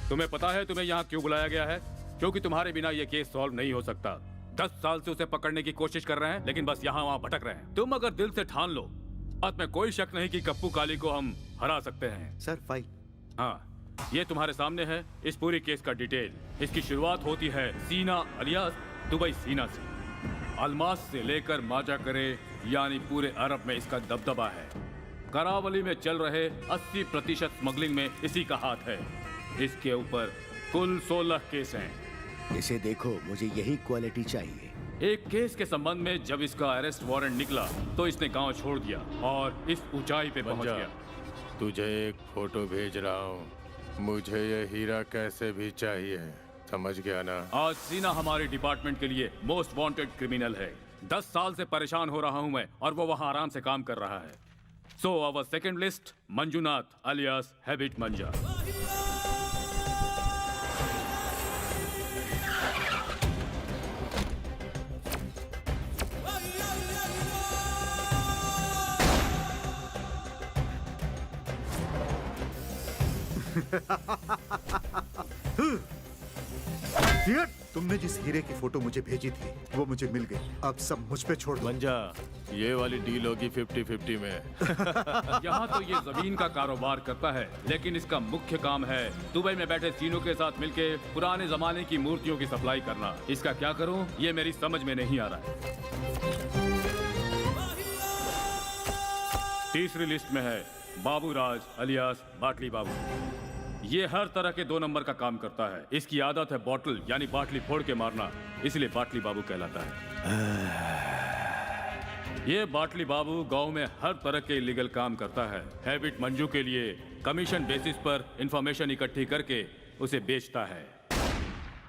तुम्हें पता है तुम्हें यहाँ क्यों बुलाया गया है? क्योंकि तुम्हारे बिना ये केस सॉल्व नहीं हो सकता। 10 साल से उसे पकड़ने की कोशिश कर रहे हैं, लेकिन बस यहाँ वहाँ भटक रहे हैं। तुम अगर दिल से ठान लो, बात में कोई शक नहीं कि कप्पू काली को हम हरा सकते हैं। Sir file. हाँ, ये तुम्हारे सामने है इस पूरी केस का डिटेल। इसकी शुरुआत होती है सीना अलियास दुबई सीना से। अलमास से लेकर माजाकरे यानी पूरे अरब में इसका दबदबा है। करावली में चल रहे 80% स्मगलिंग में इसी का हाथ है। इसके ऊपर कुल 16 केस हैं। इसे देखो, मुझे यही क्वालिटी चाहिए। एक केस के संबंध में जब इसका अरेस्ट वारंट निकला तो इसने गांव छोड़ दिया और इस ऊंचाई पे पहुंच गया। तुझे एक फोटो भेज रहा हूँ, मुझे ये हीरा कैसे भी चाहिए, समझ गया ना? आज सीना हमारे डिपार्टमेंट के लिए मोस्ट वांटेड क्रिमिनल है। 10 साल से परेशान हो रहा हूँ मैं और वो वहाँ आराम से काम कर रहा है। So our second list, Manjunath alias habit Manja. तुमने जिस हीरे की फोटो मुझे भेजी थी वो मुझे मिल गई। अब सब मुझ पे छोड़ दो। मंजा, ये वाली डील होगी 50-50 में। यहाँ तो ये जमीन का कारोबार करता है, लेकिन इसका मुख्य काम है दुबई में बैठे चीनों के साथ मिलके पुराने जमाने की मूर्तियों की सप्लाई करना। इसका क्या करूँ ये मेरी समझ में नहीं आ रहा है। तीसरी लिस्ट में है बाबू राज अलियास बाटली बाबू। ये हर तरह के 2 नंबर का काम करता है। इसकी आदत है बॉटल यानी बाटली फोड़ के मारना, इसलिए बाटली बाबू कहलाता है। ये बाटली बाबू गांव में हर तरह के इलीगल काम करता है। हैबिट मंजू के लिए कमीशन बेसिस पर इंफॉर्मेशन इकट्ठी करके उसे बेचता है।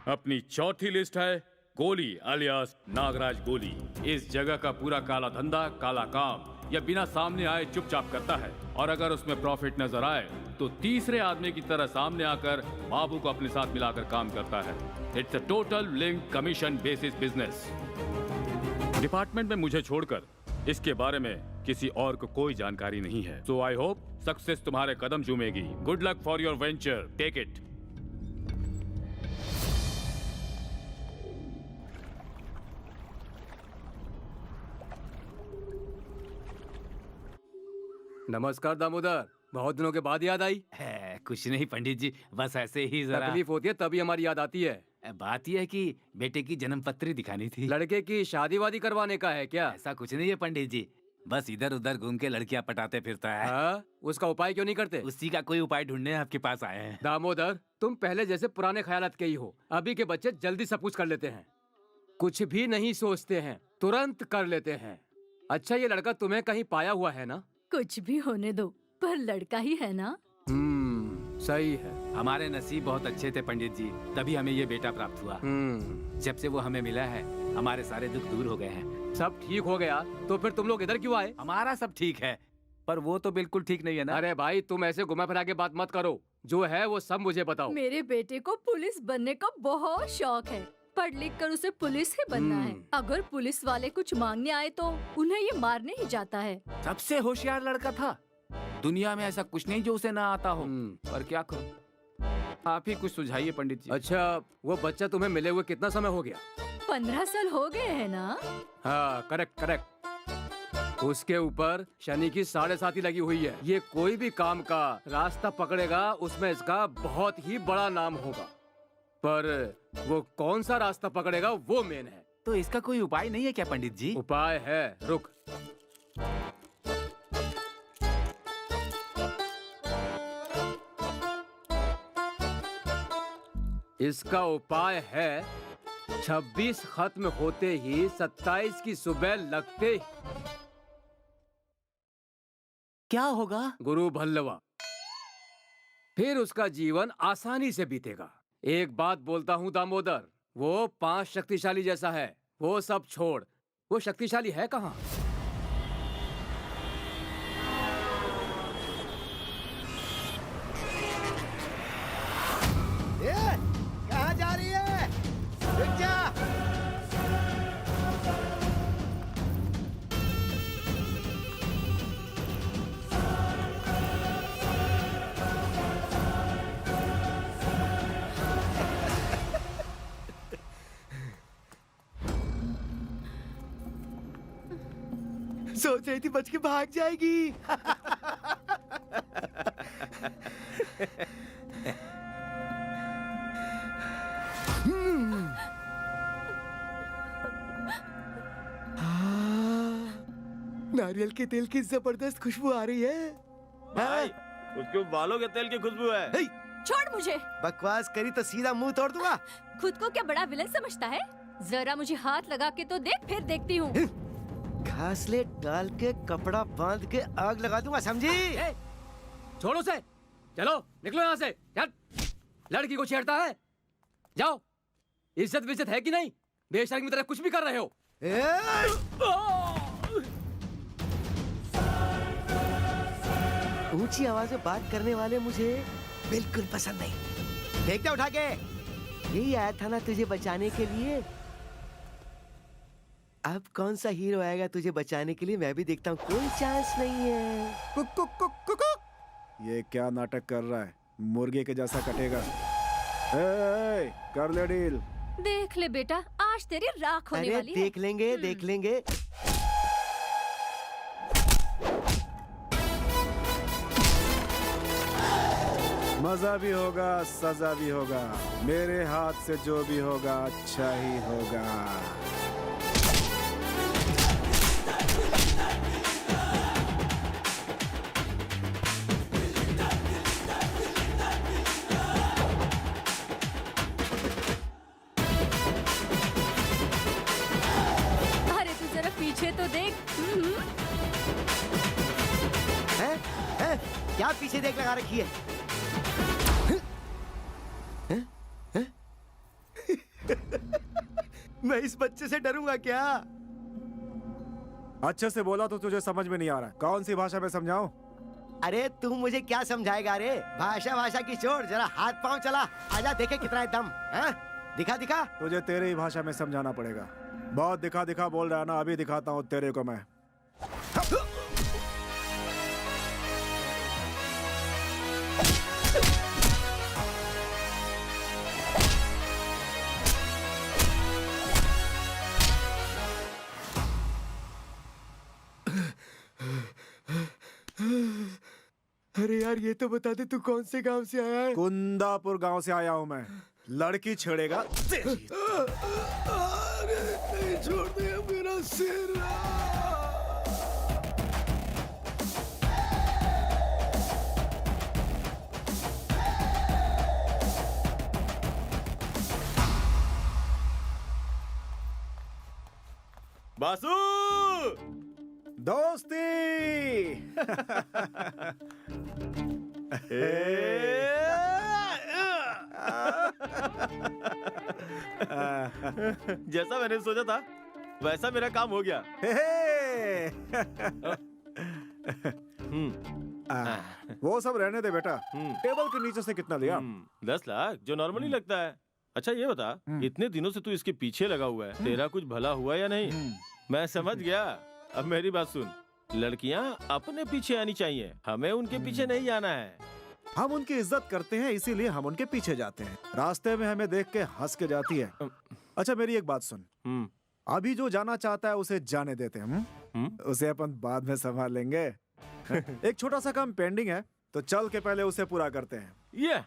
अपनी चौथी लिस्ट है गोली अलियास नागराज गोली। इस जगह का पूरा काला धंधा, काला काम या बिना सामने आए चुपचाप करता है, और अगर उसमें प्रॉफिट नजर आए तो तीसरे आदमी की तरह सामने आकर बाबू को अपने साथ मिलाकर काम करता है। It's a total link commission basis business. Department में मुझे छोड़कर इसके बारे में किसी और को कोई जानकारी नहीं है। सो आई होप सक्सेस तुम्हारे कदम चूमेगी। Good luck for your venture, take it. नमस्कार दामोदर, बहुत दिनों के बाद याद आई। कुछ नहीं पंडित जी, बस ऐसे ही जरा तकलीफ होती है तभी हमारी याद आती है। बात यह है कि बेटे की जन्म पत्री दिखानी थी। लड़के की शादी वादी करवाने का है क्या? ऐसा कुछ नहीं है पंडित जी, बस इधर उधर घूम के लड़कियां पटाते फिरता है। उसका उपाय क्यों नहीं करते? उसी का कोई उपाय ढूंढने आपके पास आए हैं। दामोदर, तुम पहले जैसे पुराने ख्यालात के ही हो। अभी के बच्चे जल्दी सब कुछ कर लेते हैं, कुछ भी नहीं सोचते हैं, तुरंत कर लेते हैं। अच्छा, ये लड़का तुम्हें कहीं पाया हुआ है ना? कुछ भी होने दो, पर लड़का ही है ना। सही है। हमारे नसीब बहुत अच्छे थे पंडित जी, तभी हमें ये बेटा प्राप्त हुआ। जब से वो हमें मिला है हमारे सारे दुख दूर हो गए हैं। सब ठीक हो गया तो फिर तुम लोग इधर क्यों आए? हमारा सब ठीक है, पर वो तो बिल्कुल ठीक नहीं है ना। अरे भाई, तुम ऐसे घुमा फिरा के बात मत करो। जो है वो सब मुझे बताओ। मेरे बेटे को पुलिस बनने का बहुत शौक है। पढ़ लिख कर उसे पुलिस ही बनना है। अगर पुलिस वाले कुछ मांगने आए तो उन्हें ये मारने ही जाता है। सबसे होशियार लड़का था दुनिया में, ऐसा कुछ नहीं जो उसे ना आता हो। पर क्या करूं, आप ही कुछ सुझाइए पंडित जी। अच्छा, वो बच्चा तुम्हें मिले हुए कितना समय हो गया? 15 साल हो गए हैं ना। हाँ, करेक्ट करेक्ट। उसके ऊपर शनि की 7.5 लगी हुई है। ये कोई भी काम का रास्ता पकड़ेगा उसमें इसका बहुत ही बड़ा नाम होगा, पर वो कौन सा रास्ता पकड़ेगा वो मेन है। तो इसका कोई उपाय नहीं है क्या पंडित जी? उपाय है, रुक। इसका उपाय है 26 खत्म होते ही 27 की सुबह लगते ही क्या होगा? गुरु भल्लवा। फिर उसका जीवन आसानी से बीतेगा। एक बात बोलता हूँ दामोदर, वो 5 शक्तिशाली जैसा है। वो सब छोड़, वो शक्तिशाली है कहाँ? कहाँ जा रही है? रुक जा। सोच रही थी बच के भाग जाएगी। नारियल के तेल की जबरदस्त खुशबू आ रही है। भाई, उसके बालों के तेल की खुशबू है। हे, छोड़ मुझे। बकवास करी तो सीधा मुंह तोड़ दूंगा। खुद को क्या बड़ा विलन समझता है? जरा मुझे हाथ लगा के तो देख, फिर देखती हूँ। घासलेट डाल के कपड़ा बांध के आग लगा दूंगा, समझी? छोड़ो से, चलो निकलो यहाँ से। चल, लड़की को छेड़ता है, जाओ। इज्जत विज्जत है कि नहीं? बेशर्मी की तरह कुछ भी कर रहे हो। ऊंची आवाज में बात करने वाले मुझे बिल्कुल पसंद नहीं। देखते उठा के, यही आया था ना तुझे बचाने के लिए। अब कौन सा हीरो आएगा तुझे बचाने के लिए, मैं भी देखता हूँ। कोई चांस नहीं है। Cook cook cook cook cook. ये क्या नाटक कर रहा है? मुर्गे के जैसा कटेगा। ए, कर ले डील। देख ले बेटा, आज तेरी राख होने अरे वाली है। देख लेंगे, देख लेंगे। मजा भी होगा, सजा भी होगा। मेरे हाथ से जो भी होगा अच्छा ही होगा। अरे तू जरा पीछे तो देख। हैं? हैं? क्या पीछे देख लगा रखी है? मैं इस बच्चे से डरूंगा क्या? अच्छे से बोला तो तुझे समझ में नहीं आ रहा। कौन सी भाषा में समझाऊं? अरे तू मुझे क्या समझाएगा? रे भाषा भाषा की छोड़, जरा हाथ पांव चला। आजा देखे कितना है दम। हैं? दिखा दिखा। तुझे तेरी ही भाषा में समझाना पड़ेगा। बहुत दिखा दिखा बोल रहा है ना, अभी दिखाता हूँ तेरे को मैं। अरे यार ये तो बता दे, तू कौन से गांव से आया है? कुंदापुर गांव से आया हूँ मैं। लड़की छेड़ेगा तेरी। अरे नहीं, छोड़ दे मेरा सिर। बासु, दोस्ती। जैसा मैंने सोचा था वैसा मेरा काम हो गया। वो सब रहने दे बेटा। टेबल के नीचे से कितना लिया? 10 लाख, जो नॉर्मली लगता है। अच्छा ये बता, इतने दिनों से तू इसके पीछे लगा हुआ है, तेरा कुछ भला हुआ या नहीं? मैं समझ गया। अब मेरी बात सुन, लड़कियां अपने पीछे आनी चाहिए, हमें उनके पीछे नहीं जाना है। हम उनकी इज्जत करते हैं, इसीलिए हम उनके पीछे जाते हैं। रास्ते में हमें देख के हंस के जाती है। अच्छा मेरी एक बात सुन, अभी जो जाना चाहता है उसे जाने देते हैं। उसे अपन बाद में संभाल लेंगे। एक छोटा सा काम पेंडिंग है, तो चल के पहले उसे पूरा करते हैं। ये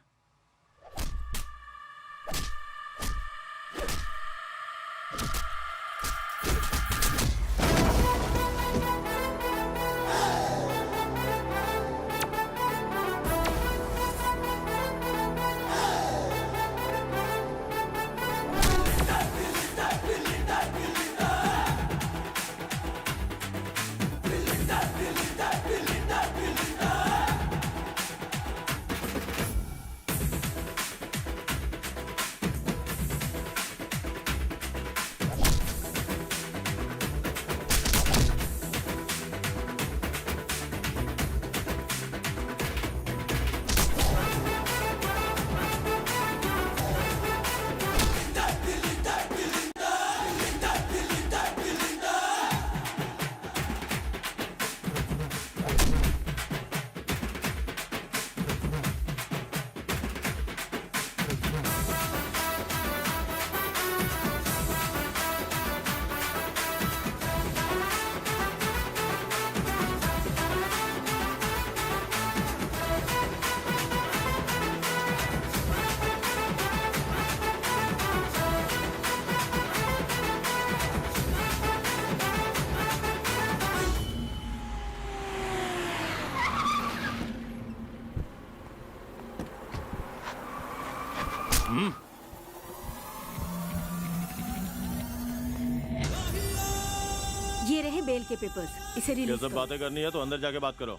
रहे बेल के पेपर्स, इसे ये रिलीज सब करो। बातें करनी है तो अंदर जाके बात करो।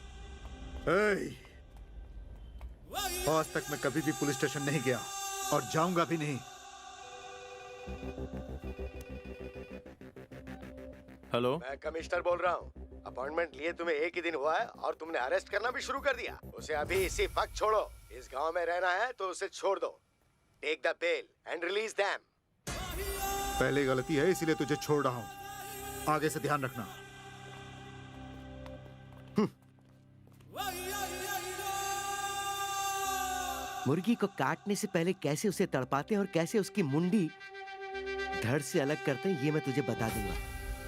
आज तक मैं कभी भी पुलिस स्टेशन नहीं गया और जाऊंगा भी नहीं। हेलो, मैं कमिश्नर बोल रहा हूँ। अपॉइंटमेंट लिए तुम्हें एक ही दिन हुआ है और तुमने अरेस्ट करना भी शुरू कर दिया। उसे अभी इसी वक्त छोड़ो। इस गांव में रहना है तो उसे छोड़ दो। Take the bell and release them. पहली गलती है इसीलिए तुझे छोड़ रहा हूँ, आगे से ध्यान रखना। मुर्गी को काटने से पहले कैसे उसे तड़पाते हैं और कैसे उसकी मुंडी धड़ से अलग करते हैं, ये मैं तुझे बता दूंगा।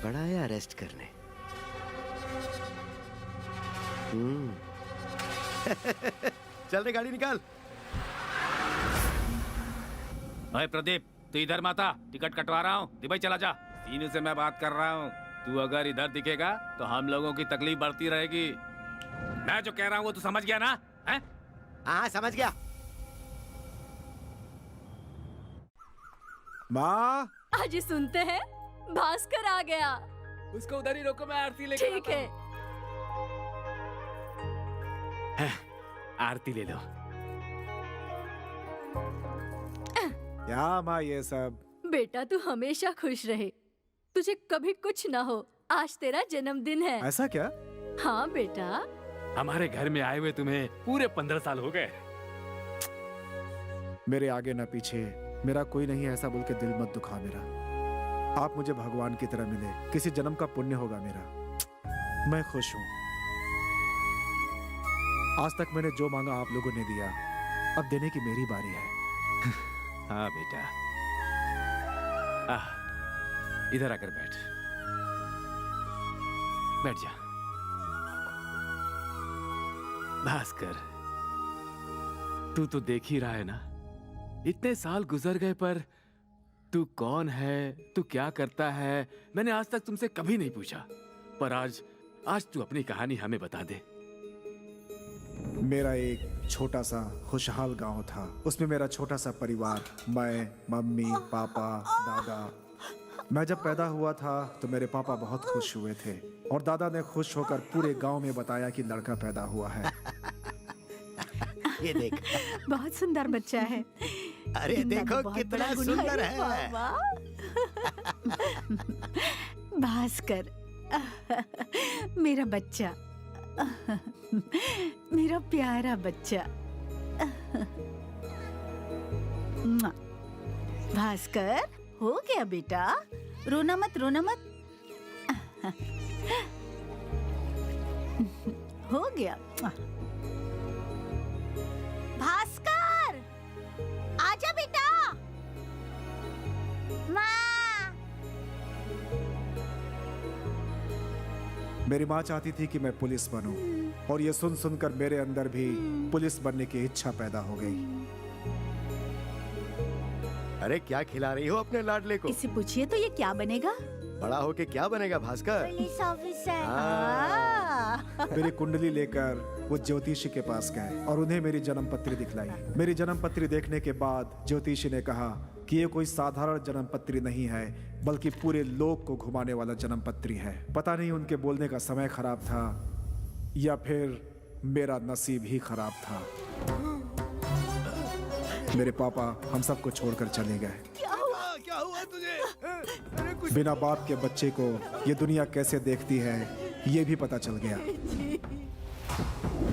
बड़ा है अरेस्ट करने। चल रे, गाड़ी निकाल। अरे प्रदीप, तू इधर माता, टिकट कटवा रहा हूँ, दुबई चला जा। सीनू से मैं बात कर रहा हूँ। तू अगर इधर दिखेगा तो हम लोगों की तकलीफ बढ़ती रहेगी। मैं जो कह रहा हूँ वो तू समझ गया ना? हैं? हाँ, समझ गया। माँ, आज ही सुनते हैं, भास्कर आ गया। उसको उधर ही रोको, मैं आरती लेके ठीक है। आरती ले लो। क्या माँ ये सब? बेटा तू हमेशा खुश रहे, तुझे कभी कुछ ना हो। आज तेरा जन्मदिन है। ऐसा क्या? हाँ बेटा। हमारे घर में आए हुए तुम्हें पूरे 15 साल हो गए। मेरे आगे ना पीछे मेरा कोई नहीं ऐसा बोल के दिल मत दुखा मेरा। आप मुझे भगवान की तरह मिले, किसी जन्म का पुण्य होगा मेरा। मैं खुश हूँ। आज तक मैंने जो मांगा आप लोगों ने दिया, अब देने की मेरी बारी है। हाँ बेटा, इधर आकर बैठ जा। भास्कर, तू तो देख ही रहा है ना, इतने साल गुजर गए पर तू कौन है, तू क्या करता है, मैंने आज तक तुमसे कभी नहीं पूछा। पर आज तू अपनी कहानी हमें बता दे। मेरा एक छोटा सा खुशहाल गांव था। उसमें मेरा छोटा सा परिवार, मैं, मम्मी, पापा, दादा। मैं जब पैदा हुआ था तो मेरे पापा बहुत खुश हुए थे और दादा ने खुश होकर पूरे गांव में बताया कि लड़का पैदा हुआ है। ये देख। बहुत सुंदर बच्चा है। अरे देखो कितना सुंदर है। भास्कर, मेरा बच्चा, मेरा प्यारा बच्चा। भास्कर, हो गया बेटा, रोना मत, रोना मत। हो गया। भास्कर, आजा बेटा। माँ। मेरी माँ चाहती थी कि मैं पुलिस बनूं और ये सुन सुनकर मेरे अंदर भी पुलिस बनने की इच्छा पैदा हो गई। अरे क्या खिला रही हो अपने लाडले को? इसे पूछिए तो ये क्या बनेगा? बड़ा होके क्या बनेगा भास्कर? Police officer. मेरी कुंडली लेकर वो ज्योतिषी के पास गए और उन्हें मेरी जन्म पत्री दिखलाई। मेरी जन्म पत्री देखने के बाद ज्योतिषी ने कहा कि ये कोई साधारण जन्म पत्री नहीं है, बल्कि पूरे लोक को घुमाने वाला जन्म पत्री है। पता नहीं उनके बोलने का समय खराब था या फिर मेरा नसीब ही खराब था। मेरे पापा हम सबको छोड़कर चले गए। क्या हुआ तुझे? बिना बाप के बच्चे को ये दुनिया कैसे देखती है ये भी पता चल गया।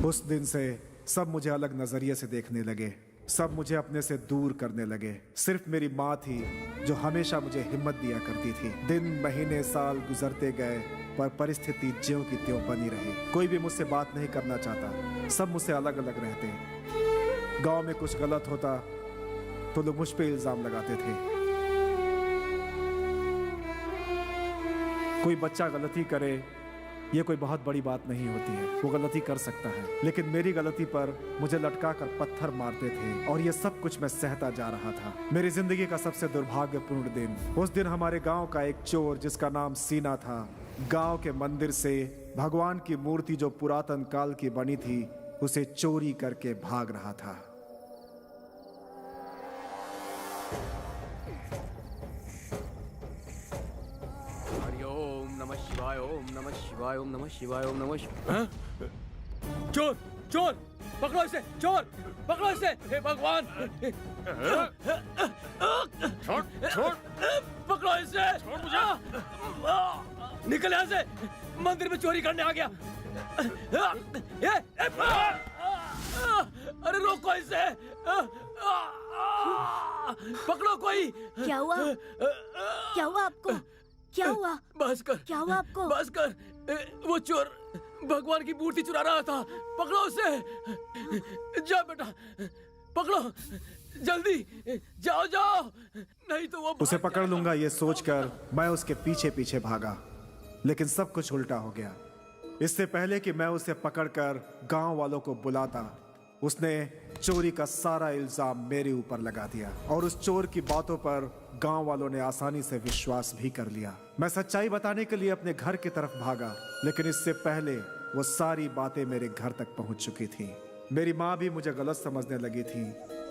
उस दिन से सब मुझे अलग नजरिए से देखने लगे, सब मुझे अपने से दूर करने लगे। सिर्फ मेरी माँ थी जो हमेशा मुझे हिम्मत दिया करती थी। दिन महीने साल गुजरते गए पर परिस्थिति ज्यों की त्यों बनी रही। कोई भी मुझसे बात नहीं करना चाहता, सब मुझसे अलग अलग रहते। गांव में कुछ गलत होता तो लोग मुझ पे इल्जाम लगाते थे। कोई बच्चा गलती करे ये कोई बहुत बड़ी बात नहीं होती है, वो गलती कर सकता है। लेकिन मेरी गलती पर मुझे लटका कर पत्थर मारते थे और ये सब कुछ मैं सहता जा रहा था। मेरी जिंदगी का सबसे दुर्भाग्यपूर्ण दिन उस दिन हमारे गांव का एक चोर जिसका नाम सीना था, गांव के मंदिर से भगवान की मूर्ति जो पुरातन काल की बनी थी उसे चोरी करके भाग रहा था। हरिओम नमः शिवाय। शिवाय, ओम नमः शिवाय, ओम नमः शिवाय, ओम नमः शिवाय। चोर, चोर, पकड़ो इसे, चोर, पकड़ो इसे, हे भगवान। छोड़ छोड़ पकड़ो इसे, छोड़ मुझे। निकल यहाँ से, मंदिर में चोरी करने आ गया। अरे रोको इसे, पकड़ो कोई। क्या हुआ? क्या हुआ आपको? क्या हुआ? बस कर, क्या हुआ आपको? बस कर, वो चोर भगवान की मूर्ति चुरा रहा था। पकड़ो उसे, जा बेटा, पकड़ो, जल्दी जाओ जाओ, नहीं तो वो उसे पकड़ लूंगा ये सोचकर मैं उसके पीछे पीछे भागा, लेकिन सब कुछ उल्टा हो गया। इससे पहले कि मैं उसे पकड़कर गांव वालों को बुलाता, उसने चोरी का सारा इल्जाम मेरे ऊपर लगा दिया और उस चोर की बातों पर गांव वालों ने आसानी से विश्वास भी कर लिया। मैं सच्चाई बताने के लिए अपने घर की तरफ भागा, लेकिन इससे पहले वो सारी बातें मेरे घर तक पहुंच चुकी थी। मेरी माँ भी मुझे गलत समझने लगी थी।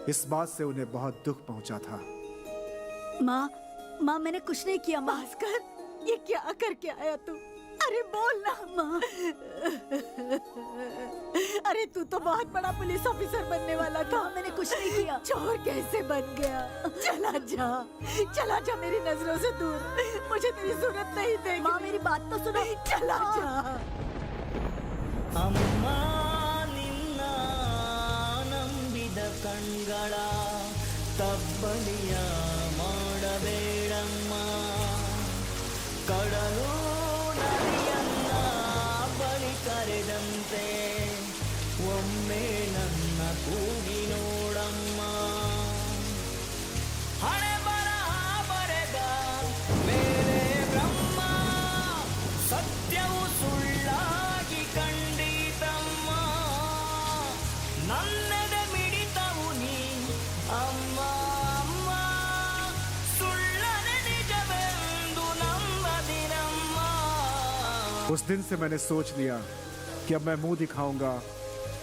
इस बात से उन्हें बहुत दुख पहुंचा था। माँ, मैंने कुछ नहीं किया। भास्कर, ये क्या करके आया तू? अरे बोल ना माँ। अरे तू तो बहुत बड़ा पुलिस ऑफिसर बनने वाला था। मैंने कुछ नहीं किया। चोर कैसे बन गया? चला जा मेरी नजरों से दूर। मुझे तेरी सूरत नहीं देगी। माँ मेरी बात तो सुनो। चला जा। अम्मा निन्ना नंबिद कण्ಗಳ तब्बलिय ಮಾಡಬೇಡಮ್ಮ ಕಡಲು ನದಿಯನ್ನ ಬಳಿ ಕರೆದಂತೆ ಒಮ್ಮೆ ನನ್ನ ಕೂಗಿ ನೋಡಮ್ಮ ಹಣೆ ಬರಹ ಬರೆದ ಮೇಲೆ ಬ್ರಹ್ಮ ಸತ್ಯವು ಸುಳ್ಳಾಗಿ ಕಂಡಿತಮ್ಮ ನನ್ನೆದೆ ಮಿಡಿತವು ನೀ ಅಮ್ಮ ಅಮ್ಮ ಸುಳ್ಳನೆ ನಿಜವೆಂದು ನಂಬದಿರಮ್ಮ। उस दिन से मैंने सोच लिया कि अब मैं मुंह दिखाऊंगा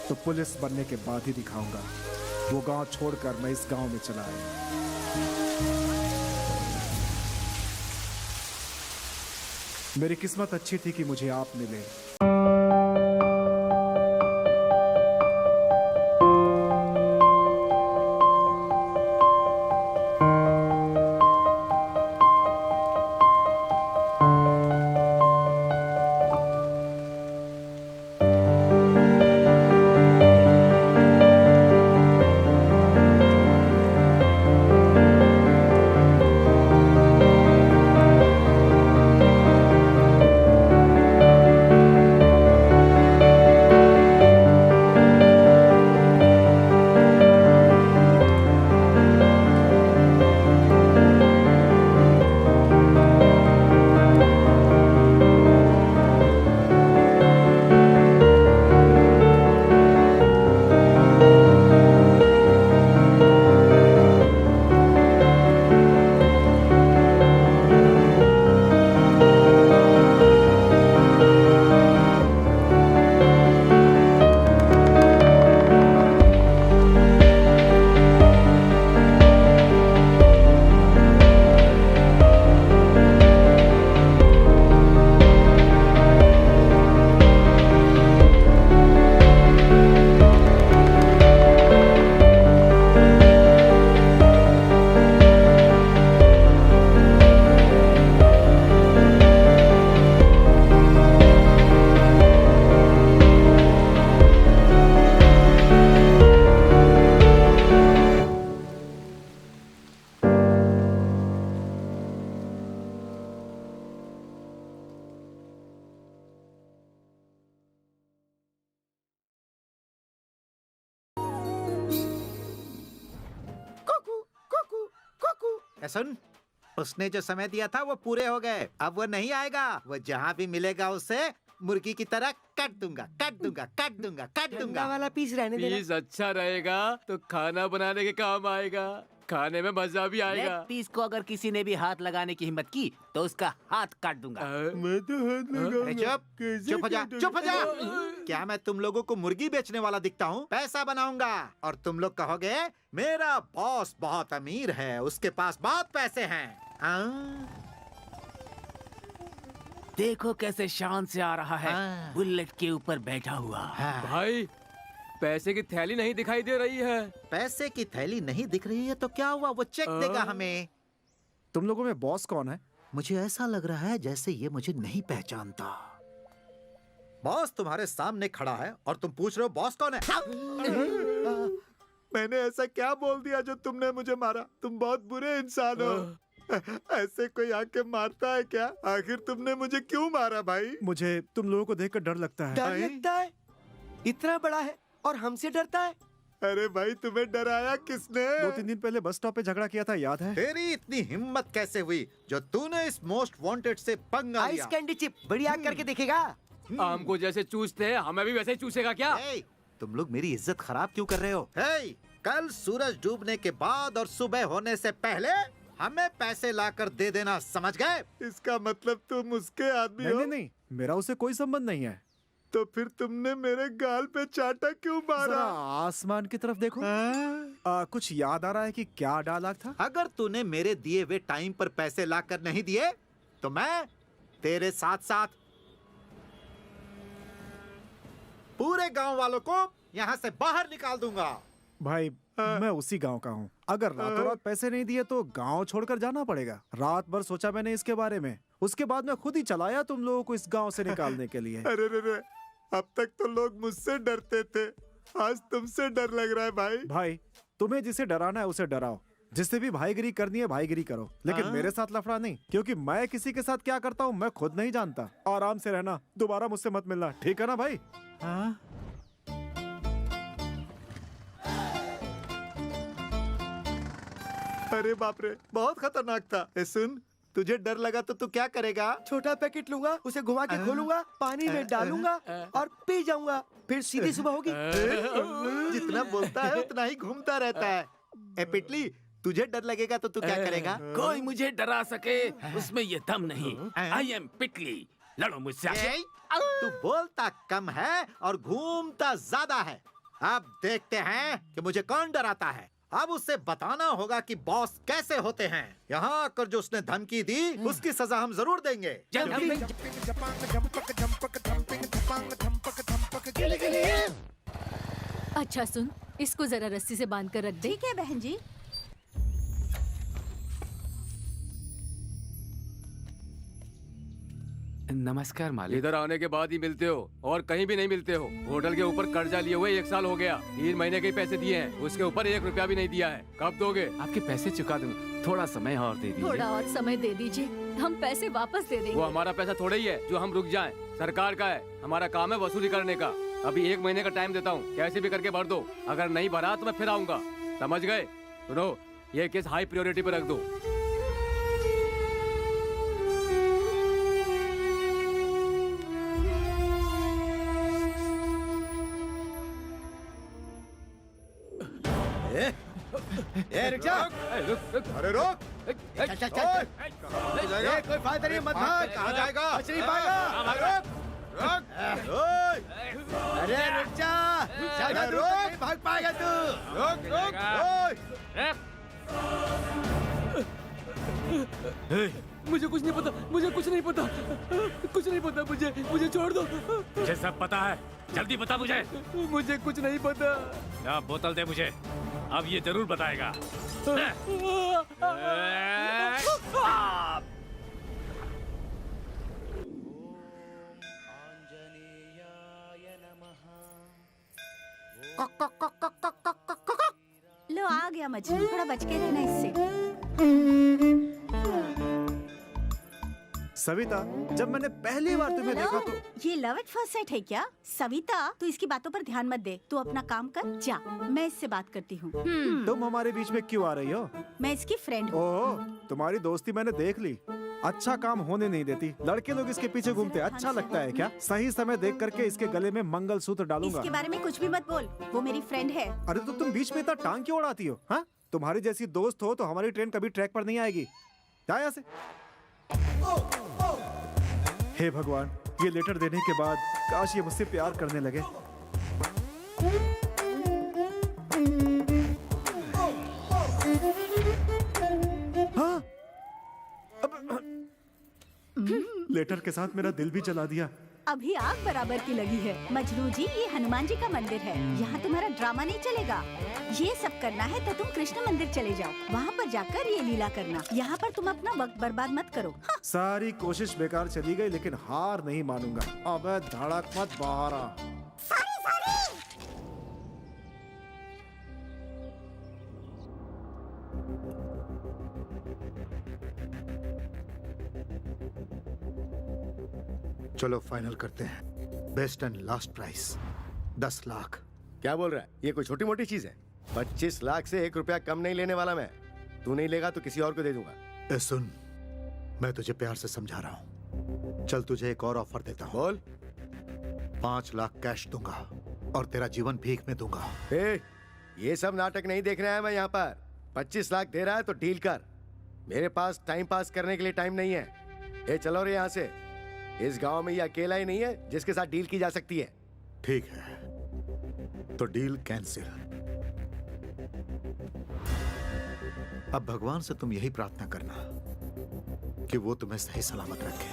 तो पुलिस बनने के बाद ही दिखाऊंगा। वो गांव छोड़कर मैं इस गांव में चला आया। मेरी किस्मत अच्छी थी कि मुझे आप मिले। सुन, उसने जो समय दिया था वो पूरे हो गए। अब वो नहीं आएगा। वो जहाँ भी मिलेगा उसे मुर्गी की तरह काट दूंगा, काट दूंगा, काट दूंगा, काट दूंगा। वाला पीस रहने देना। पीस अच्छा रहेगा तो खाना बनाने के काम आएगा, खाने में मजा भी आएगा। लेग पीस को अगर किसी ने भी हाथ लगाने की हिम्मत की तो उसका हाथ काट दूंगा। मैं तो हाथ अरे चुप, चुप हो जा, चुप हो जा। क्या मैं तुम लोगों को मुर्गी बेचने वाला दिखता हूँ? पैसा बनाऊंगा और तुम लोग कहोगे मेरा बॉस बहुत अमीर है, उसके पास बहुत पैसे हैं। देखो कैसे शान से आ रहा है, बुलेट के ऊपर बैठा हुआ। भाई पैसे की थैली नहीं दिखाई दे रही है। पैसे की थैली नहीं दिख रही है तो क्या हुआ, वो चेक देगा हमें। तुम लोगों में बॉस कौन है? मुझे ऐसा लग रहा है जैसे ये मुझे नहीं पहचानता। बॉस तुम्हारे सामने खड़ा है और तुम पूछ रहे हो बॉस कौन है? मैंने ऐसा क्या बोल दिया जो तुमने मुझे मारा? तुम बहुत बुरे इंसान हो। ऐसे कोई आके मारता है क्या? आखिर तुमने मुझे क्यों मारा भाई? मुझे तुम लोगों को देखकर डर लगता है। डर लगता है? इतना बड़ा है और हमसे डरता है? अरे भाई तुम्हें डराया किसने? 2-3 दिन पहले बस स्टॉप पे झगड़ा किया था, याद है? तेरी इतनी हिम्मत कैसे हुई जो तूने इस मोस्ट वांटेड से पंगा आइस लिया? कैंडी चिप बढ़िया करके देखेगा। आम को जैसे चूसते हैं हमें भी वैसे ही चूसेगा क्या? तुम लोग मेरी इज्जत खराब क्यों कर रहे हो? कल सूरज डूबने के बाद और सुबह होने से पहले हमें पैसे लाकर दे देना, समझ गए? इसका मतलब तुम उसके आदमी हो? नहीं, मेरा उसे कोई संबंध नहीं है। तो फिर तुमने मेरे गाल पे चाटा क्यों मारा? जरा आसमान की तरफ देखो। कुछ याद आ रहा है कि क्या डायलॉग था? अगर तूने मेरे दिए हुए टाइम पर पैसे लाकर नहीं दिए तो मैं तेरे साथ साथ पूरे गांव वालों को यहाँ से बाहर निकाल दूंगा। भाई मैं उसी गांव का हूँ। अगर रातों रात पैसे नहीं दिए तो गांव छोड़कर जाना पड़ेगा। रात भर सोचा मैंने इसके बारे में, उसके बाद मैं खुद ही चलाया तुम लोगों को इस गांव से निकालने के लिए। अरे अब तक तो लोग मुझसे डरते थे, आज तुमसे डर लग रहा है भाई। भाई तुम्हें जिसे डराना है उसे डराओ, जिससे भी भाईगिरी करनी है भाईगिरी करो, लेकिन मेरे साथ लफड़ा नहीं, क्योंकि मैं किसी के साथ क्या करता हूँ मैं खुद नहीं जानता। आराम से रहना, दोबारा मुझसे मत मिलना, ठीक है ना भाई? अरे बाप रे, बहुत खतरनाक था। सुन, तुझे डर लगा तो तू क्या करेगा? छोटा पैकेट लूंगा, उसे घुमा के खोलूंगा, पानी में डालूंगा और पी जाऊंगा, फिर सीधी सुबह होगी। जितना बोलता है उतना ही घूमता रहता है। ए पिटली, तुझे डर लगेगा तो तू क्या करेगा? कोई मुझे डरा सके उसमें ये दम नहीं। आई एम पिटली, लड़ो मुझसे आके। तू बोलता कम है और घूमता ज्यादा है। अब देखते हैं कि मुझे कौन डराता है। अब उसे बताना होगा कि बॉस कैसे होते हैं। यहाँ आकर जो उसने धमकी दी उसकी सजा हम जरूर देंगे। अच्छा सुन, इसको जरा रस्सी से बांध कर रख दे। ठीक है बहन जी। नमस्कार मालिक। इधर आने के बाद ही मिलते हो और कहीं भी नहीं मिलते हो। होटल के ऊपर कर्जा लिए हुए 1 साल हो गया, 3 महीने के पैसे दिए हैं, उसके ऊपर 1 रुपया भी नहीं दिया है। कब दोगे? आपके पैसे चुका दूंगा, थोड़ा समय और दे दीजिए। थोड़ा और समय दे दीजिए, हम पैसे वापस दे देंगे। वो हमारा पैसा थोड़ा ही है जो हम रुक जाएं। सरकार का है, हमारा काम है वसूली करने का। अभी 1 महीने का टाइम देता हूँ, कैसे भी करके भर दो। अगर नहीं भरा तो मैं फिर आऊंगा, समझ गए? सुनो, ये केस हाई प्रायोरिटी पे रख दो। रुक जा। अरे रोक! चल चल चल। कोई फायदा नहीं, मत भाग। कहाँ जाएगा? बच नहीं पाएगा। अरे रुक जा। ज्यादा दूर तक नहीं भाग पाएगा तू। मुझे कुछ नहीं पता, मुझे कुछ नहीं पता, कुछ नहीं पता। मुझे छोड़ दो। मुझे सब पता है, जल्दी बता मुझे। मुझे कुछ नहीं पता। क्या बोतल दे मुझे, अब ये जरूर बताएगा। लो आ गया मछली, थोड़ा बच के रहना इससे। सविता, जब मैंने पहली बार तुम्हें देखा तो ये लव एट फर्स्ट साइट है क्या? सविता, तू इसकी बातों पर ध्यान मत दे, तू अपना काम कर जा। मैं इससे बात करती हूँ। तुम हमारे बीच में क्यों आ रही हो? मैं इसकी फ्रेंड हूँ। ओह, तुम्हारी दोस्ती मैंने देख ली। अच्छा काम होने नहीं देती, लड़के लोग इसके पीछे घूमते। अच्छा लगता है क्या? सही समय देख करके इसके गले में मंगलसूत्र डालूंगा। इसके बारे में कुछ भी मत बोल, वो मेरी फ्रेंड है। अरे तो तुम बीच में इतना टांग क्यों उड़ाती हो? हाँ, तुम्हारी जैसी दोस्त हो तो हमारी ट्रेन कभी ट्रैक पर नहीं आएगी। क्या यहाँ से? हे भगवान, ये लेटर देने के बाद काश ये मुझसे प्यार करने लगे। हाँ? लेटर के साथ मेरा दिल भी जला दिया। अभी आग बराबर की लगी है। मजनू जी, ये हनुमान जी का मंदिर है। यहाँ तुम्हारा ड्रामा नहीं चलेगा। ये सब करना है तो तुम कृष्ण मंदिर चले जाओ, वहाँ पर जाकर ये लीला करना। यहाँ पर तुम अपना वक्त बर्बाद मत करो। हाँ। सारी कोशिश बेकार चली गई, लेकिन हार नहीं मानूंगा। अबे धड़क मत बाहर आ। चलो फाइनल करते हैं। Best and last price 10 lakh. क्या बोल रहा है? ये कोई छोटी मोटी चीज है? 25 लाख से 1 रुपया कम नहीं लेने वाला मैं। तू नहीं लेगा तो किसी और को दे दूंगा। ए सुन, मैं तुझे प्यार से समझा रहा हूँ। चल तुझे एक और ऑफर देता हूँ। बोल। 5 लाख कैश दूंगा और तेरा जीवन भीख में दूंगा। ये सब नाटक नहीं देखना है मैं यहाँ पर। 25 लाख दे रहा है तो डील कर। मेरे पास टाइम पास करने के लिए टाइम नहीं है। चलो रे यहाँ से। इस गांव में ये अकेला ही नहीं है जिसके साथ डील की जा सकती है। ठीक है, तो डील कैंसिल। अब भगवान से तुम यही प्रार्थना करना कि वो तुम्हें सही सलामत रखे।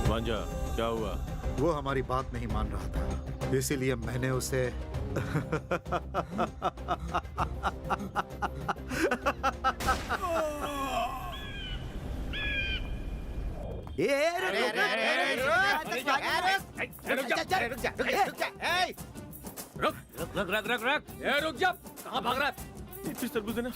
भांजा, क्या हुआ? वो हमारी बात नहीं मान रहा था, इसीलिए मैंने उसे रुक जा। कहाँ भाग रहा है? तरबूज देना।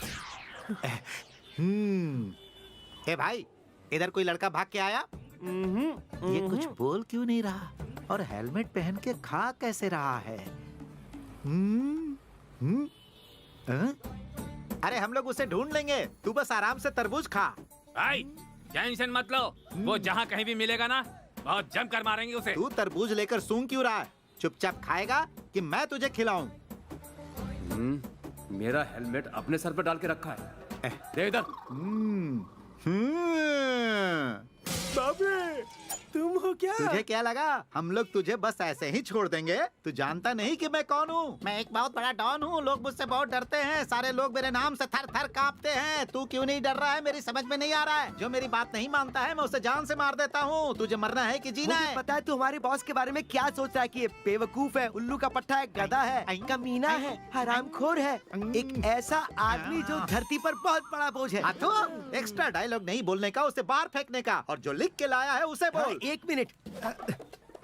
हे भाई, इधर कोई लड़का भाग के आया? ये कुछ बोल क्यों नहीं रहा और हेलमेट पहन के खा कैसे रहा है? अरे हम लोग उसे ढूंढ लेंगे, तू बस आराम से तरबूज खा। भाई टेंशन मत लो, वो जहाँ कहीं भी मिलेगा ना, बहुत जम कर मारेंगे उसे। तू तरबूज लेकर सूंघ क्यों रहा है? चुपचाप खाएगा कि मैं तुझे खिलाऊं? मेरा हेलमेट अपने सर पर डाल के रखा है। दे इधर। बाबू, तुम हो क्या? तुझे क्या लगा हम लोग तुझे बस ऐसे ही छोड़ देंगे? तू जानता नहीं कि मैं कौन हूँ? मैं एक बहुत बड़ा डॉन हूँ। लोग मुझसे बहुत डरते हैं। सारे लोग मेरे नाम से थर थर कांपते हैं। तू क्यों नहीं डर रहा है? मेरी समझ में नहीं आ रहा है। जो मेरी बात नहीं मानता है मैं उसे जान से मार देता हूँ। तुझे मरना है कि जीना है? पता है तू हमारे बॉस के बारे में क्या सोच रहा है? कि ये बेवकूफ है, उल्लू का पट्टा है, गधा है, कमीना है, हरामखोर है, एक ऐसा आदमी जो धरती पर बहुत बड़ा बोझ है। तो एक्स्ट्रा डायलॉग नहीं बोलने का, उसे बाहर फेंकने का, और जो लिख के लाया है उसे बोल। 1 मिनट।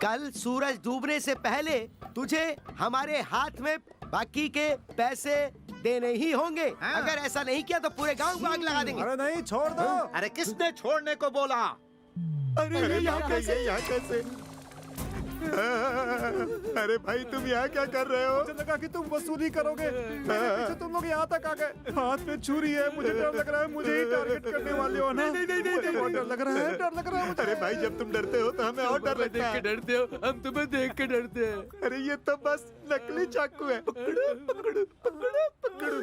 कल सूरज डूबने से पहले तुझे हमारे हाथ में बाकी के पैसे देने ही होंगे। अगर ऐसा नहीं किया तो पूरे गांव को आग लगा देंगे। अरे नहीं, छोड़ दो। अरे किसने छोड़ने को बोला? अरे यहाँ कैसे? अरे भाई तुम यहाँ क्या कर रहे हो? मुझे लगा कि तुम वसूली करोगे। मेरे पीछे तुम लोग यहाँ तक आ गए। हाथ में छुरी है, मुझे डर लग रहा है। मुझे ही टारगेट करने वाले हो ना? नहीं, बहुत डर लग रहा है, डर लग रहा है मुझे। अरे भाई जब तुम डरते हो तो हमें और डर लगता है। डरते हो, हम तुम्हें देख के डरते हैं। अरे ये तो बस नकली चाकू है। पकड़ो पकड़ो पकड़ो पकड़ो।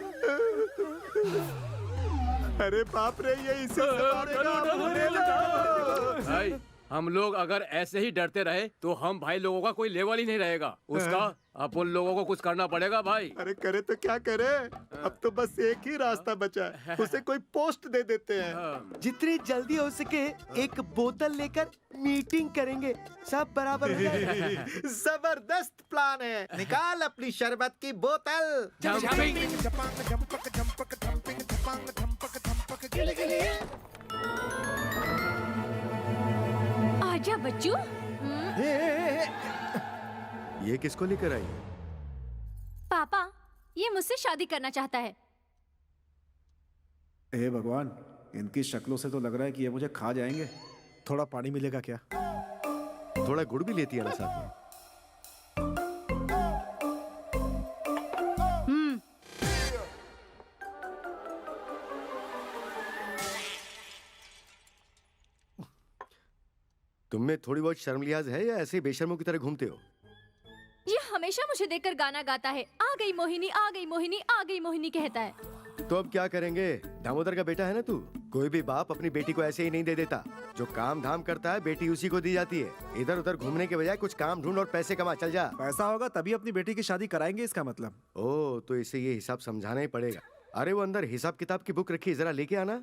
अरे बाप रे, ये इसे भाई हम लोग अगर ऐसे ही डरते रहे तो हम भाई लोगों का कोई लेवल ही नहीं रहेगा। उसका अपन लोगों को कुछ करना पड़ेगा भाई। अरे करे तो क्या करे? अब तो बस एक ही रास्ता बचा है, उसे कोई पोस्ट दे देते हैं। जितनी जल्दी हो सके एक बोतल लेकर मीटिंग करेंगे, सब बराबर हो जाएगा। जबरदस्त प्लान है। निकाल अपनी शरबत की बोतल। आजा बच्चू। ये किसको लेकर आई? पापा, ये मुझसे शादी करना चाहता है। हे भगवान, इनकी शक्लों से तो लग रहा है कि ये मुझे खा जाएंगे। थोड़ा पानी मिलेगा क्या? थोड़ा गुड़ भी लेती है ना साथ में? तुम में थोड़ी बहुत शर्म लिहाज है या ऐसे ही बेशर्मों की तरह घूमते हो? ये हमेशा मुझे देखकर गाना गाता है। आ गई मोहिनी, आ गई मोहिनी, आ गई मोहिनी कहता है। तो अब क्या करेंगे? दामोदर का बेटा है ना तू। कोई भी बाप अपनी बेटी को ऐसे ही नहीं दे देता। जो काम धाम करता है बेटी उसी को दी जाती है। इधर उधर घूमने के बजाय कुछ काम ढूंढ और पैसे कमा, चल जा। पैसा होगा तभी अपनी बेटी की शादी कराएंगे, इसका मतलब। ओ, तो इसे ये हिसाब समझाना ही पड़ेगा। अरे वो अंदर हिसाब किताब की बुक रखी है, जरा लेके आना।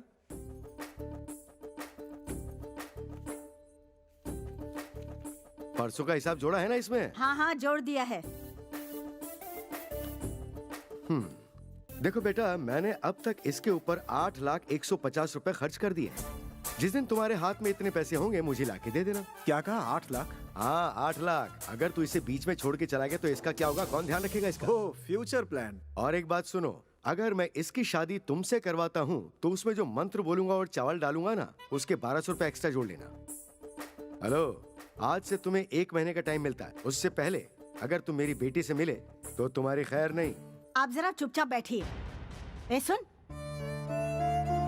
परसों का हिसाब जोड़ा है ना इसमें? हाँ हाँ जोड़ दिया है। देखो बेटा, मैंने अब तक इसके ऊपर 8,150,000 रुपए खर्च कर दिए। जिस दिन तुम्हारे हाथ में इतने पैसे होंगे मुझे लाके दे देना। क्या कहा? 8 लाख? हाँ 8 लाख। अगर तू इसे बीच में छोड़ के चला गया तो इसका क्या होगा? कौन ध्यान रखेगा इसका? ओह, फ्यूचर प्लान। और एक बात सुनो, अगर मैं इसकी शादी तुमसे करवाता हूँ तो उसमें जो मंत्र बोलूंगा और चावल डालूंगा ना, उसके 1200 रुपए एक्स्ट्रा जोड़ लेना। हेलो, आज से तुम्हें 1 महीने का टाइम मिलता है। उससे पहले अगर तुम मेरी बेटी से मिले तो तुम्हारी खैर नहीं। आप जरा चुपचाप बैठिए। ए सुन,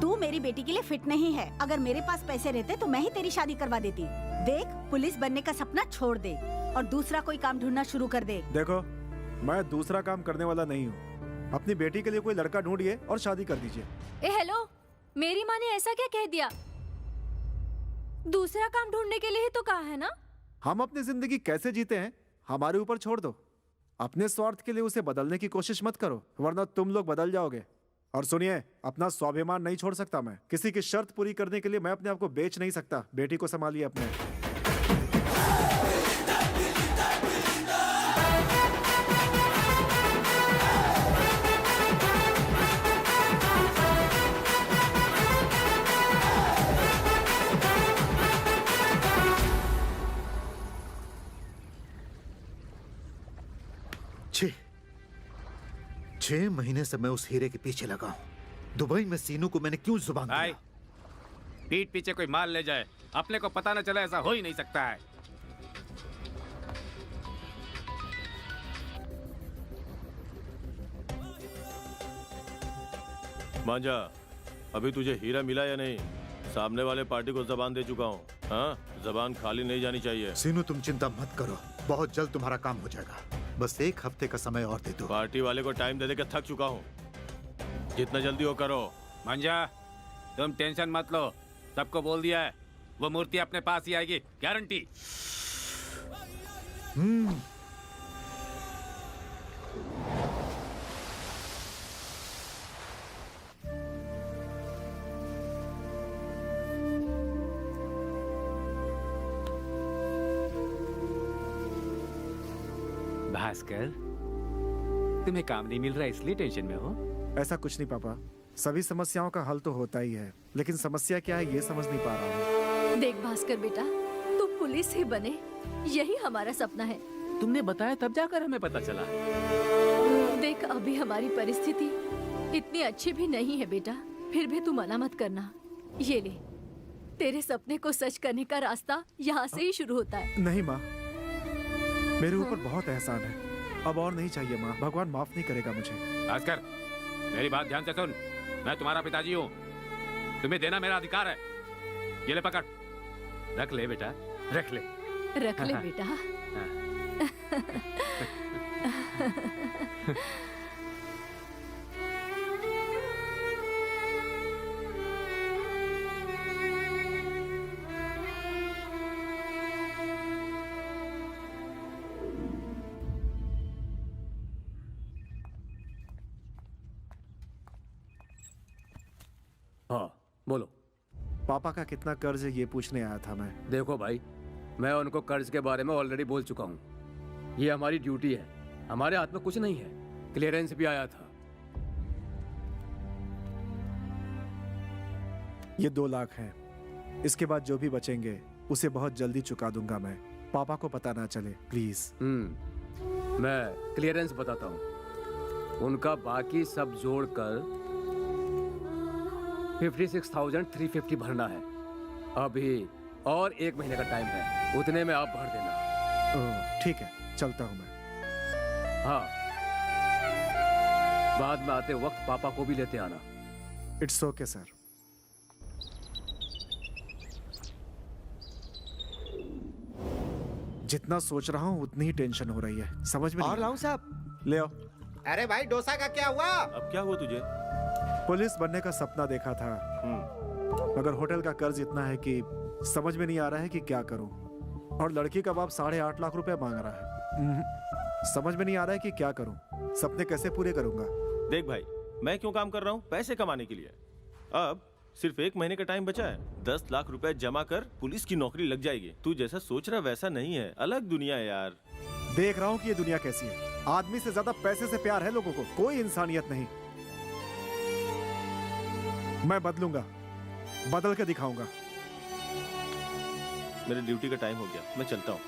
तू मेरी बेटी के लिए फिट नहीं है। अगर मेरे पास पैसे रहते तो मैं ही तेरी शादी करवा देती। देख, पुलिस बनने का सपना छोड़ दे और दूसरा कोई काम ढूंढना शुरू कर दे। देखो, मैं दूसरा काम करने वाला नहीं हूँ। अपनी बेटी के लिए कोई लड़का ढूंढिए और शादी कर दीजिए। ए हेलो, मेरी माँ ने ऐसा क्या कह दिया? दूसरा काम ढूंढने के लिए ही तो कहा है ना। हम अपनी जिंदगी कैसे जीते हैं हमारे ऊपर छोड़ दो। अपने स्वार्थ के लिए उसे बदलने की कोशिश मत करो, वरना तुम लोग बदल जाओगे। और सुनिए, अपना स्वाभिमान नहीं छोड़ सकता मैं। किसी की शर्त पूरी करने के लिए मैं अपने आप को बेच नहीं सकता। बेटी को संभालिए अपने। छह महीने से मैं उस हीरे के पीछे लगा हूं। दुबई में सीनू को मैंने क्यों जुबान भाई, दिया? पीठ पीछे कोई माल ले जाए, अपने को पता न चले, ऐसा हो ही नहीं सकता है। मांझा, अभी तुझे हीरा मिला या नहीं? सामने वाले पार्टी को जबान दे चुका हूँ। हाँ, जबान खाली नहीं जानी चाहिए। सीनू, तुम चिंता मत करो, बहुत जल्द तुम्हारा काम हो जाएगा। बस 1 हफ्ते का समय और दे दो। पार्टी वाले को टाइम दे दे के थक चुका हूँ। जितना जल्दी हो करो। मंजा, तुम टेंशन मत लो, सबको बोल दिया है, वो मूर्ति अपने पास ही आएगी, गारंटी। भास्कर, तुम्हें काम नहीं मिल रहा इसलिए टेंशन में हो? ऐसा कुछ नहीं पापा, सभी समस्याओं का हल तो होता ही है, लेकिन समस्या क्या है ये समझ नहीं पा रहा हूँ। देख भास्कर बेटा, तू पुलिस ही बने, यही हमारा सपना है। तुमने बताया तब जाकर हमें पता चला। देख, अभी हमारी परिस्थिति इतनी अच्छी भी नहीं है बेटा, फिर भी तू मना मत करना। ये ले, तेरे सपने को सच करने का रास्ता यहाँ से ही शुरू होता है। नहीं माँ, मेरे ऊपर बहुत एहसान है, अब और नहीं चाहिए माँ। भगवान माफ नहीं करेगा मुझे। भास्कर, मेरी बात ध्यान से सुन, मैं तुम्हारा पिताजी हूँ, तुम्हें देना मेरा अधिकार है। ये ले पकड़, रख ले बेटा, रख ले। रख ले बेटा। हाँ बोलो। पापा का कितना कर्ज है ये पूछने आया था मैं। देखो भाई, मैं उनको कर्ज के बारे में ऑलरेडी बोल चुका हूँ। ये हमारी ड्यूटी है, हमारे हाथ में कुछ नहीं है। क्लियरेंस भी आया था। ये 2 लाख है, इसके बाद जो भी बचेंगे उसे बहुत जल्दी चुका दूंगा मैं। पापा को पता ना चले प्लीज। मैं क्लियरेंस बताता हूँ। उनका बाकी सब जोड़कर 56,350 भरना है। अभी और 1 महीने का टाइम है, उतने में आप भर देना। ठीक है, चलता हूँ मैं। हाँ, बाद में आते वक्त पापा को भी लेते आना। It's okay sir. जितना सोच रहा हूँ उतनी ही टेंशन हो रही है, समझ में नहीं। और लाऊं साहब? ले आओ। अरे भाई, डोसा का क्या हुआ? अब क्या हुआ तुझे? पुलिस बनने का सपना देखा था, मगर होटल का कर्ज इतना है कि समझ में नहीं आ रहा है कि क्या करूं। और लड़की का बाप 8.5 लाख रुपए मांग रहा है। समझ में नहीं आ रहा है कि क्या करूं, सपने कैसे पूरे करूंगा। देख भाई, मैं क्यों काम कर रहा हूँ? पैसे कमाने के लिए। अब सिर्फ 1 महीने का टाइम बचा है। 10 लाख रुपए जमा कर, पुलिस की नौकरी लग जाएगी। तू जैसा सोच रहा वैसा नहीं है, अलग दुनिया है यार। देख रहा हूँ कि ये दुनिया कैसी है। आदमी से ज्यादा पैसे से प्यार है लोगों को, कोई इंसानियत नहीं। मैं बदलूंगा, बदल के दिखाऊंगा। मेरे ड्यूटी का टाइम हो गया, मैं चलता हूँ।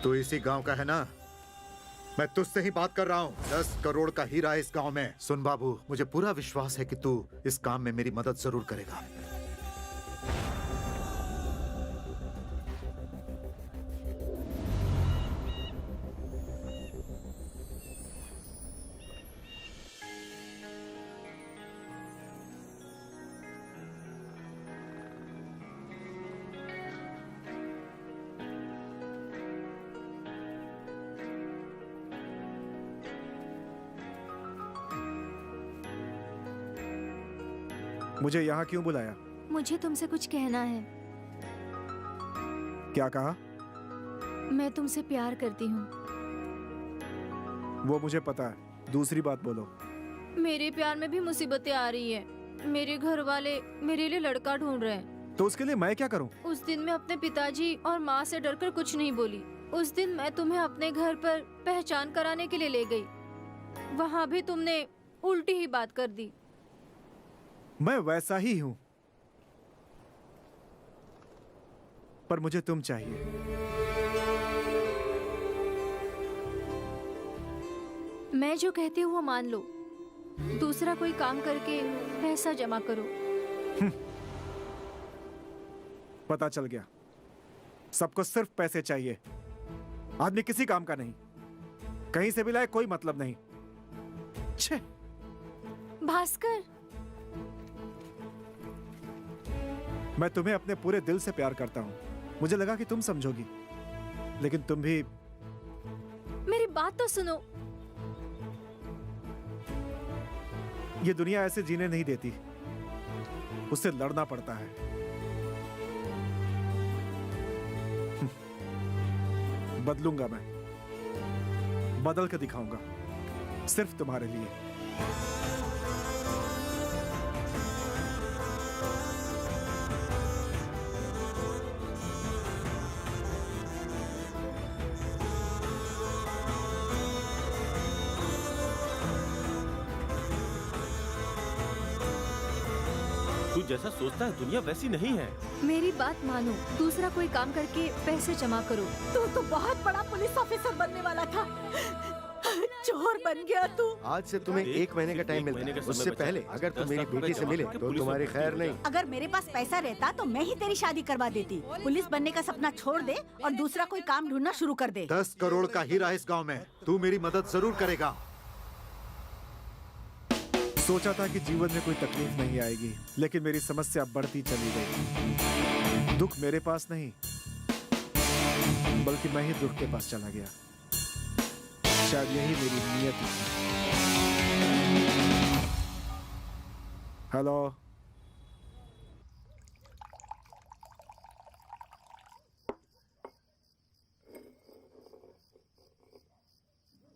तू इसी गांव का है ना? मैं तुझसे ही बात कर रहा हूँ। 10 करोड़ का हीरा है इस गांव में। सुन बाबू, मुझे पूरा विश्वास है कि तू इस काम में मेरी मदद जरूर करेगा। मुझे यहाँ क्यों बुलाया? मुझे तुमसे कुछ कहना है। क्या कहा? मैं तुमसे प्यार करती हूँ। वो मुझे पता है, दूसरी बात बोलो। मेरे प्यार में भी मुसीबतें आ रही हैं। मेरे घर वाले मेरे लिए लड़का ढूंढ रहे हैं। तो उसके लिए मैं क्या करूं? उस दिन मैं अपने पिताजी और माँ से डरकर कुछ नहीं बोली। उस दिन मैं तुम्हें अपने घर पर पहचान कराने के लिए ले गई। वहाँ भी तुमने उल्टी ही बात कर दी। मैं वैसा ही हूं, पर मुझे तुम चाहिए। मैं जो कहती हूँ वो मान लो। दूसरा कोई काम करके पैसा जमा करो। पता चल गया, सबको सिर्फ पैसे चाहिए। आदमी किसी काम का नहीं, कहीं से भी लाए कोई मतलब नहीं। छे। भास्कर, मैं तुम्हें अपने पूरे दिल से प्यार करता हूं। मुझे लगा कि तुम समझोगी, लेकिन तुम भी। मेरी बात तो सुनो। ये दुनिया ऐसे जीने नहीं देती, उससे लड़ना पड़ता है। बदलूंगा मैं, बदल के दिखाऊंगा, सिर्फ तुम्हारे लिए। तू जैसा सोचता है दुनिया वैसी नहीं है। मेरी बात मानो, दूसरा कोई काम करके पैसे जमा करो। तू तो बहुत बड़ा पुलिस ऑफिसर बनने वाला था, चोर बन गया तू। आज से तुम्हें 1 महीने का टाइम मिलता है। उससे पहले अगर तुम मेरी बेटी से मिले तो तुम्हारी खैर नहीं। अगर मेरे पास पैसा रहता तो मैं ही तेरी शादी करवा देती। पुलिस बनने का सपना छोड़ दे और दूसरा कोई काम ढूंढना शुरू कर दे। 10 करोड़ का हीरा है इस गांव में। तू मेरी मदद जरूर करेगा। सोचा था कि जीवन में कोई तकलीफ नहीं आएगी, लेकिन मेरी समस्या बढ़ती चली गई। दुख मेरे पास नहीं, बल्कि मैं ही दुख के पास चला गया। शायद यही मेरी नियत है। हेलो।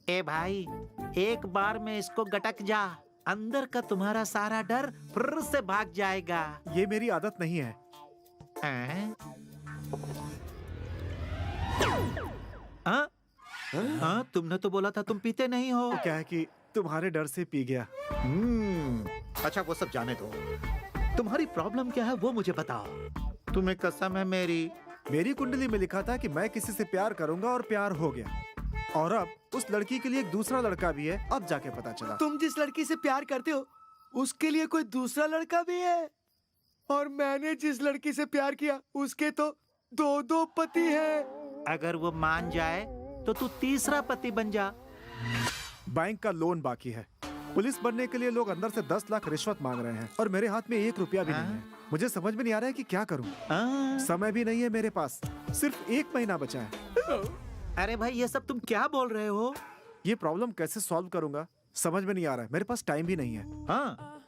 ए भाई, एक बार में इसको गटक जा, अंदर का तुम्हारा सारा डर फिर से भाग जाएगा। ये मेरी आदत नहीं है। हाँ, तुमने तो बोला था तुम पीते नहीं हो। तो क्या है कि तुम्हारे डर से पी गया। अच्छा वो सब जाने दो, तुम्हारी प्रॉब्लम क्या है वो मुझे बताओ। तुम्हें कसम है मेरी कुंडली में लिखा था कि मैं किसी से प्यार करूंगा और प्यार हो गया। और अब उस लड़की के लिए एक दूसरा लड़का भी है। अब जाके पता चला। तुम जिस लड़की से प्यार करते हो उसके लिए कोई दूसरा लड़का भी है, और मैंने जिस लड़की से प्यार किया उसके तो 2 पति हैं। अगर वो मान जाए तो तू तीसरा पति बन जा। बैंक का लोन बाकी है। पुलिस बनने के लिए लोग अंदर से 10 लाख रिश्वत मांग रहे हैं और मेरे हाथ में 1 रुपया भी नहीं है। मुझे समझ में नहीं आ रहा है कि क्या करूं। समय भी नहीं है मेरे पास, सिर्फ 1 महीना बचा है। अरे भाई ये सब तुम क्या बोल रहे हो? ये प्रॉब्लम कैसे सॉल्व करूंगा समझ में नहीं आ रहा है। मेरे पास टाइम भी नहीं है। हाँ।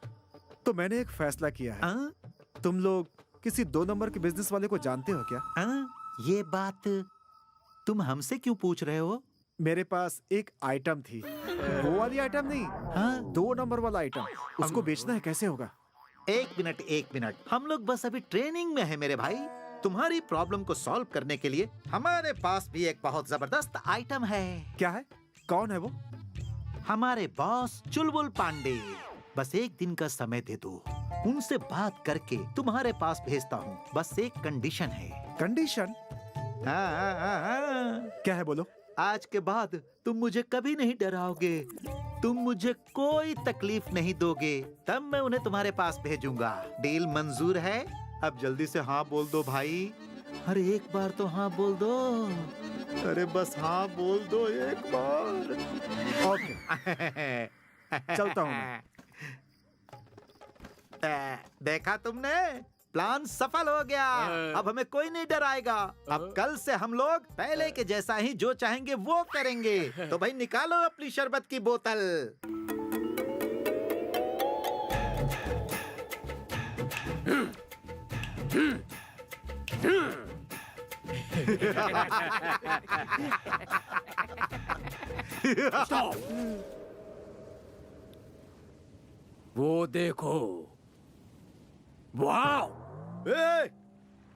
तो मैंने एक फैसला किया है। तुम लोग किसी 2 नंबर के बिजनेस वाले को जानते हो क्या? ये बात तुम हमसे क्यों पूछ रहे हो? मेरे पास एक आइटम थी, वो वाली आइटम नहीं, 2 नंबर वाला आइटम। उसको बेचना है, कैसे होगा? 1 मिनट, हम लोग बस अभी ट्रेनिंग में है मेरे भाई। तुम्हारी प्रॉब्लम को सॉल्व करने के लिए हमारे पास भी एक बहुत जबरदस्त आइटम है। क्या है? कौन है वो? हमारे बॉस चुलबुल पांडे। बस 1 दिन का समय दे दो, उनसे बात करके तुम्हारे पास भेजता हूँ। बस एक कंडीशन है। कंडीशन? क्या है बोलो? आज के बाद तुम मुझे कभी नहीं डराओगे, तुम मुझे कोई तकलीफ नहीं दोगे, तब मैं उन्हें तुम्हारे पास भेजूंगा। डील मंजूर है? अब जल्दी से हाँ बोल दो भाई। अरे एक बार तो हाँ बोल दो। अरे बस हाँ बोल दो एक बार। ओके, चलता हूँ मैं। देखा तुमने, प्लान सफल हो गया। अब हमें कोई नहीं डराएगा। अब कल से हम लोग पहले के जैसा ही जो चाहेंगे वो करेंगे। तो भाई निकालो अपनी शरबत की बोतल। वो देखो, वाओ,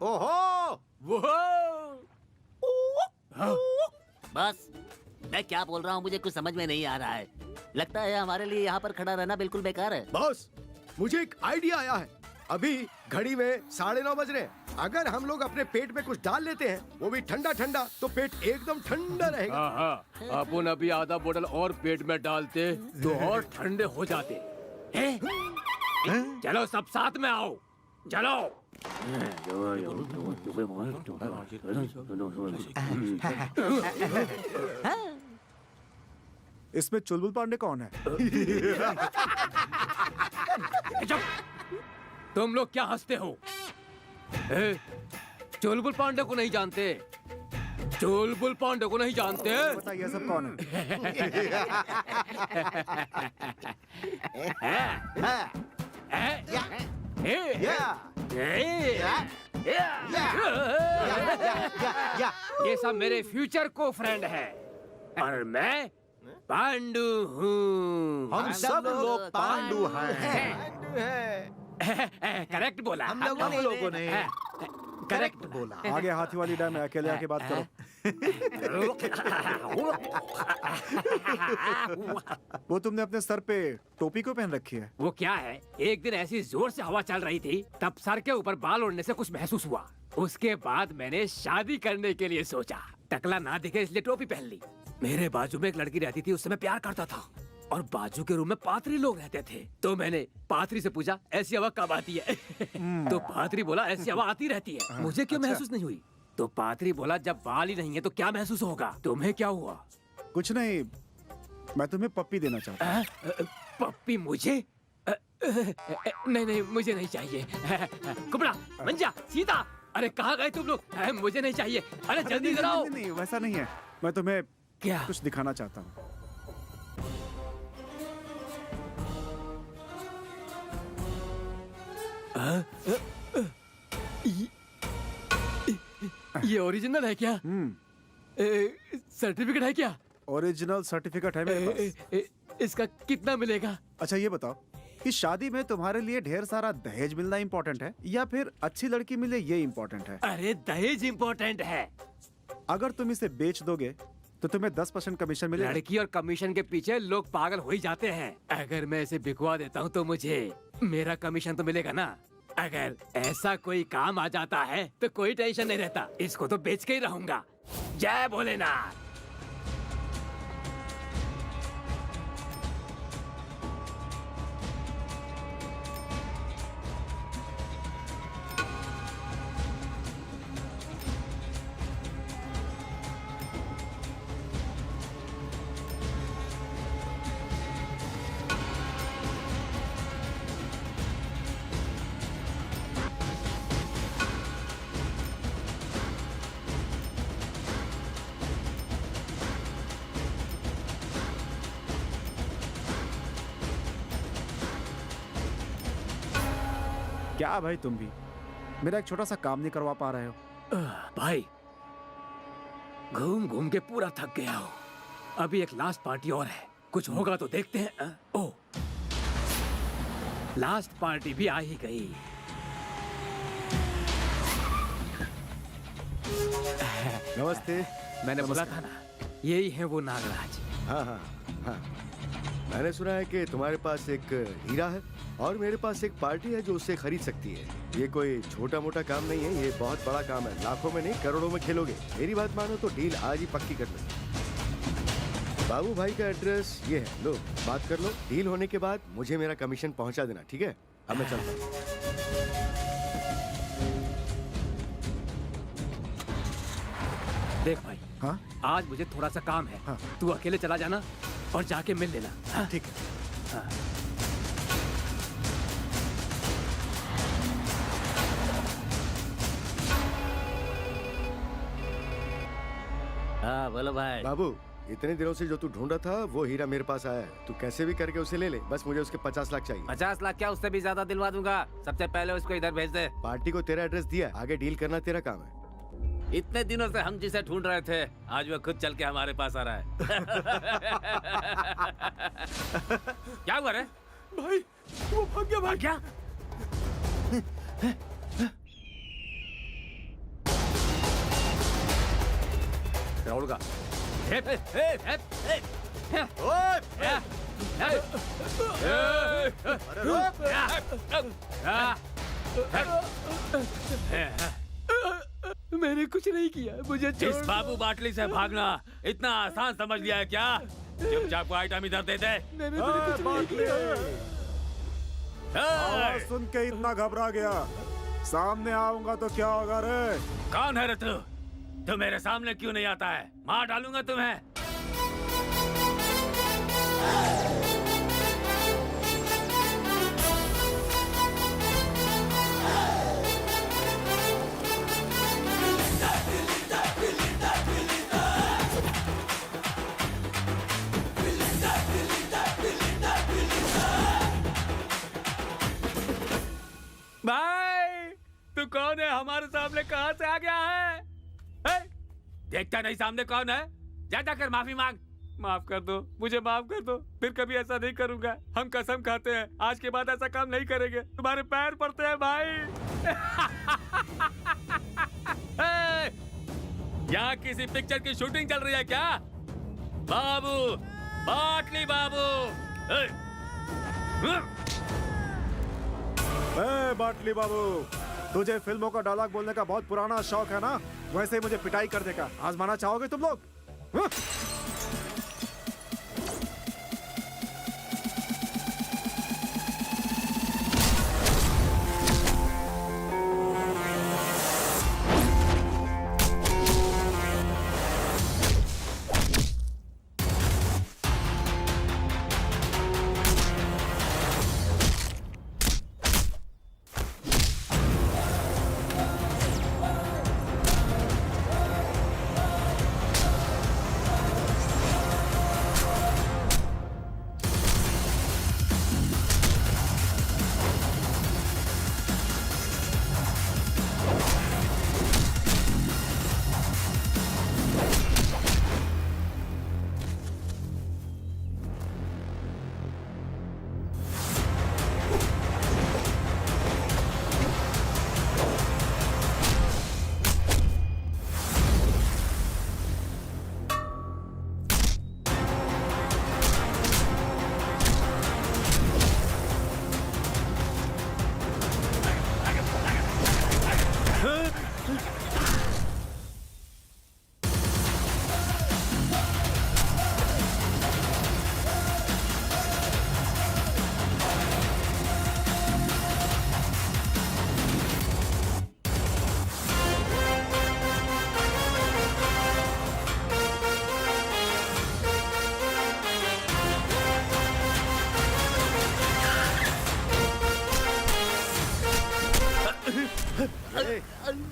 ओहो, बस मैं क्या बोल रहा हूँ मुझे कुछ समझ में नहीं आ रहा है। लगता है हमारे लिए यहाँ पर खड़ा रहना बिल्कुल बेकार है। बॉस, मुझे एक आइडिया आया है। अभी घड़ी में 9:30 बज रहे हैं। अगर हम लोग अपने पेट में कुछ डाल लेते हैं, वो भी ठंडा ठंडा, तो पेट एकदम ठंडा रहेगा। हाँ, अपन अभी आधा बोतल और पेट में डालते तो और ठंडे हो जाते। चलो सब साथ में आओ, चलो। इसमें चुलबुल पांडे कौन है? तुम लोग क्या हंसते हो? चुलबुल पांडे को नहीं जानते? चुलबुल पांडे को नहीं जानते? बताइए सब कौन ये सब मेरे फ्यूचर को फ्रेंड है और मैं पांडु हूँ। हम सब लोग पांडु हैं। करेक्ट बोला हम लोगों ने करेक्ट बोला। आगे हाथी वाली डैम में अकेले आके बात करो। वो तुमने अपने सर पे टोपी क्यों पहन रखी है? वो क्या है, एक दिन ऐसी जोर से हवा चल रही थी, तब सर के ऊपर बाल उड़ने से कुछ महसूस हुआ। उसके बाद मैंने शादी करने के लिए सोचा, टकला ना दिखे इसलिए टोपी पहन ली। मेरे बाजू में एक लड़की रहती थी, उससे मैं प्यार करता था और बाजू के रूम में पात्री लोग रहते थे। तो मैंने पात्री से पूछा ऐसी हवा कब आती है? तो पात्री बोला ऐसी हवा आती रहती है। मुझे क्यों महसूस नहीं हुई? तो पात्री बोला जब बाल ही नहीं है तो क्या महसूस होगा? तुम्हें क्या हुआ? कुछ नहीं, मैं तुम्हें पप्पी देना चाहता हूँ। पप्पी मुझे? नहीं मुझे नहीं चाहिए। कुबड़ा, मंजा, सीता, अरे कहाँ गए तुम लोग? मुझे नहीं चाहिए। अरे जल्दी कराओ। नहीं वैसा नहीं है, मैं तुम्हें क्या कुछ दिखाना चाहता हूँ। ये ओरिजिनल है क्या? सर्टिफिकेट है क्या? ओरिजिनल सर्टिफिकेट है मेरे पास। इसका कितना मिलेगा? अच्छा ये बताओ कि शादी में तुम्हारे लिए ढेर सारा दहेज मिलना इम्पोर्टेंट है या फिर अच्छी लड़की मिले ये इम्पोर्टेंट है? अरे दहेज इम्पोर्टेंट है। अगर तुम इसे बेच दोगे तो तुम्हें 10% कमीशन मिलेगा। लड़की और कमीशन के पीछे लोग पागल हो ही जाते हैं। अगर मैं इसे बिकवा देता हूँ तो मुझे मेरा कमीशन तो मिलेगा ना। अगर ऐसा कोई काम आ जाता है तो कोई टेंशन नहीं रहता, इसको तो बेच के ही रहूंगा। जय भोलेनाथ। क्या भाई तुम भी मेरा एक छोटा सा काम नहीं करवा पा रहे हो? भाई घूम घूम के पूरा थक गया हूँ। अभी एक लास्ट पार्टी और है, कुछ होगा तो देखते हैं। ओह, लास्ट पार्टी भी आ ही गई। नमस्ते। मैंने बोला था ना, यही है वो नागराज। हाँ हाँ हाँ, मैंने सुना है कि तुम्हारे पास एक हीरा है और मेरे पास एक पार्टी है जो उससे खरीद सकती है। ये कोई छोटा मोटा काम नहीं है, ये बहुत बड़ा काम है। लाखों में नहीं, करोड़ों में खेलोगे। मेरी बात मानो तो डील आज ही पक्की कर लो। बाबू भाई का एड्रेस ये है, लो बात कर लो। डील होने के बाद मुझे मेरा कमीशन पहुंचा देना, ठीक है? अब मैं चलता हूँ। देख भाई, हाँ आज मुझे थोड़ा सा काम है। हाँ। तू अकेले चला जाना और जाके मिल लेना। हाँ? ठीक है। हाँ। हाँ बोलो भाई। बाबू, इतने दिनों से जो तू ढूंढ रहा था वो हीरा मेरे पास आया है। तू कैसे भी करके उसे ले ले, बस मुझे उसके 50 लाख चाहिए। 50 लाख क्या, उससे भी ज्यादा दिलवा दूंगा। सबसे पहले उसको इधर भेज दे। पार्टी को तेरा एड्रेस दिया, आगे डील करना तेरा काम है। इतने दिनों से हम जिसे ढूंढ रहे थे, आज वो खुद चल के हमारे पास आ रहा है। क्या हुआ रे? भाई वो भाग गया। भाग क्या? राहुल का मैंने कुछ नहीं किया, मुझे छोड़। इस बाबू बाटली से भागना इतना आसान समझ लिया है क्या? चुपचाप आइटम इधर दे दे। मैंने कुछ नहीं किया। आवाज सुन के इतना घबरा गया, सामने आऊंगा तो क्या होगा रे? कौन है रे तू? तू मेरे सामने क्यों नहीं आता है? मार डालूंगा तुम्हें। भाई तू कौन है? हमारे सामने कहां से आ गया है? देखता नहीं सामने कौन है? जा जाकर माफी मांग। माफ कर दो, मुझे माफ कर दो, फिर कभी ऐसा नहीं करूंगा। हम कसम खाते हैं आज के बाद ऐसा काम नहीं करेंगे। तुम्हारे पैर पड़ते हैं भाई। यहाँ किसी पिक्चर की शूटिंग चल रही है क्या? बाबू, बाटली बाबू। बाटली बाबू, तुझे फिल्मों का डायलॉग बोलने का बहुत पुराना शौक है ना? वैसे ही मुझे पिटाई करने का आजमाना चाहोगे तुम लोग? हाँ?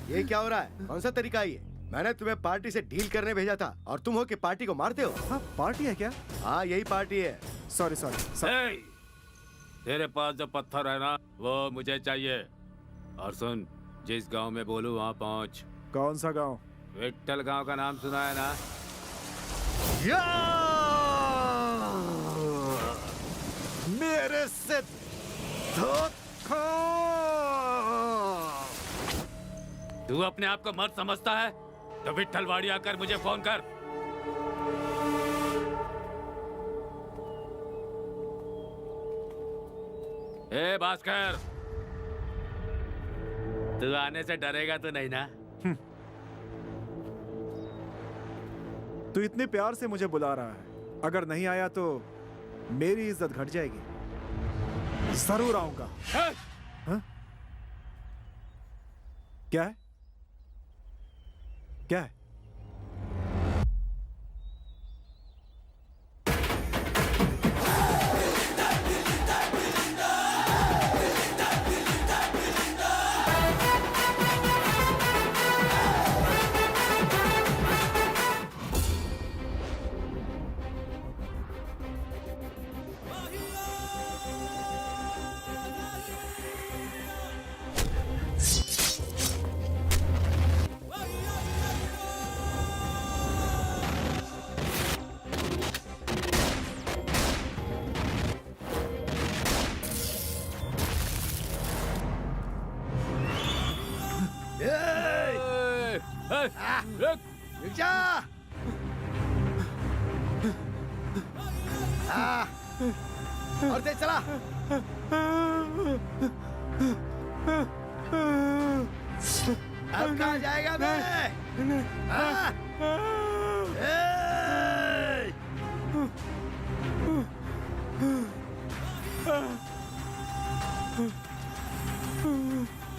ये क्या हो रहा है? कौन सा तरीका है ये? मैंने तुम्हें पार्टी से डील करने भेजा था और तुम हो कि पार्टी को मारते हो। हाँ, पार्टी है क्या? हाँ यही पार्टी है। Sorry sorry. तेरे पास जो पत्थर है ना वो मुझे चाहिए। और सुन, जिस गांव में बोलूं वहां पहुंच। कौन सा गांव? विट्ठल गांव का नाम सुना है ना? मेरे से धोखा। तू अपने आप को मर्द समझता है तो विट्ठलवाड़ी आकर मुझे फोन कर। ए भास्कर, तू आने से डरेगा तो नहीं ना? तू इतने प्यार से मुझे बुला रहा है, अगर नहीं आया तो मेरी इज्जत घट जाएगी। जरूर आऊंगा। हाँ? क्या है? क्या है? रुक जा। और तेज चला। अब कहाँ जाएगा मैं?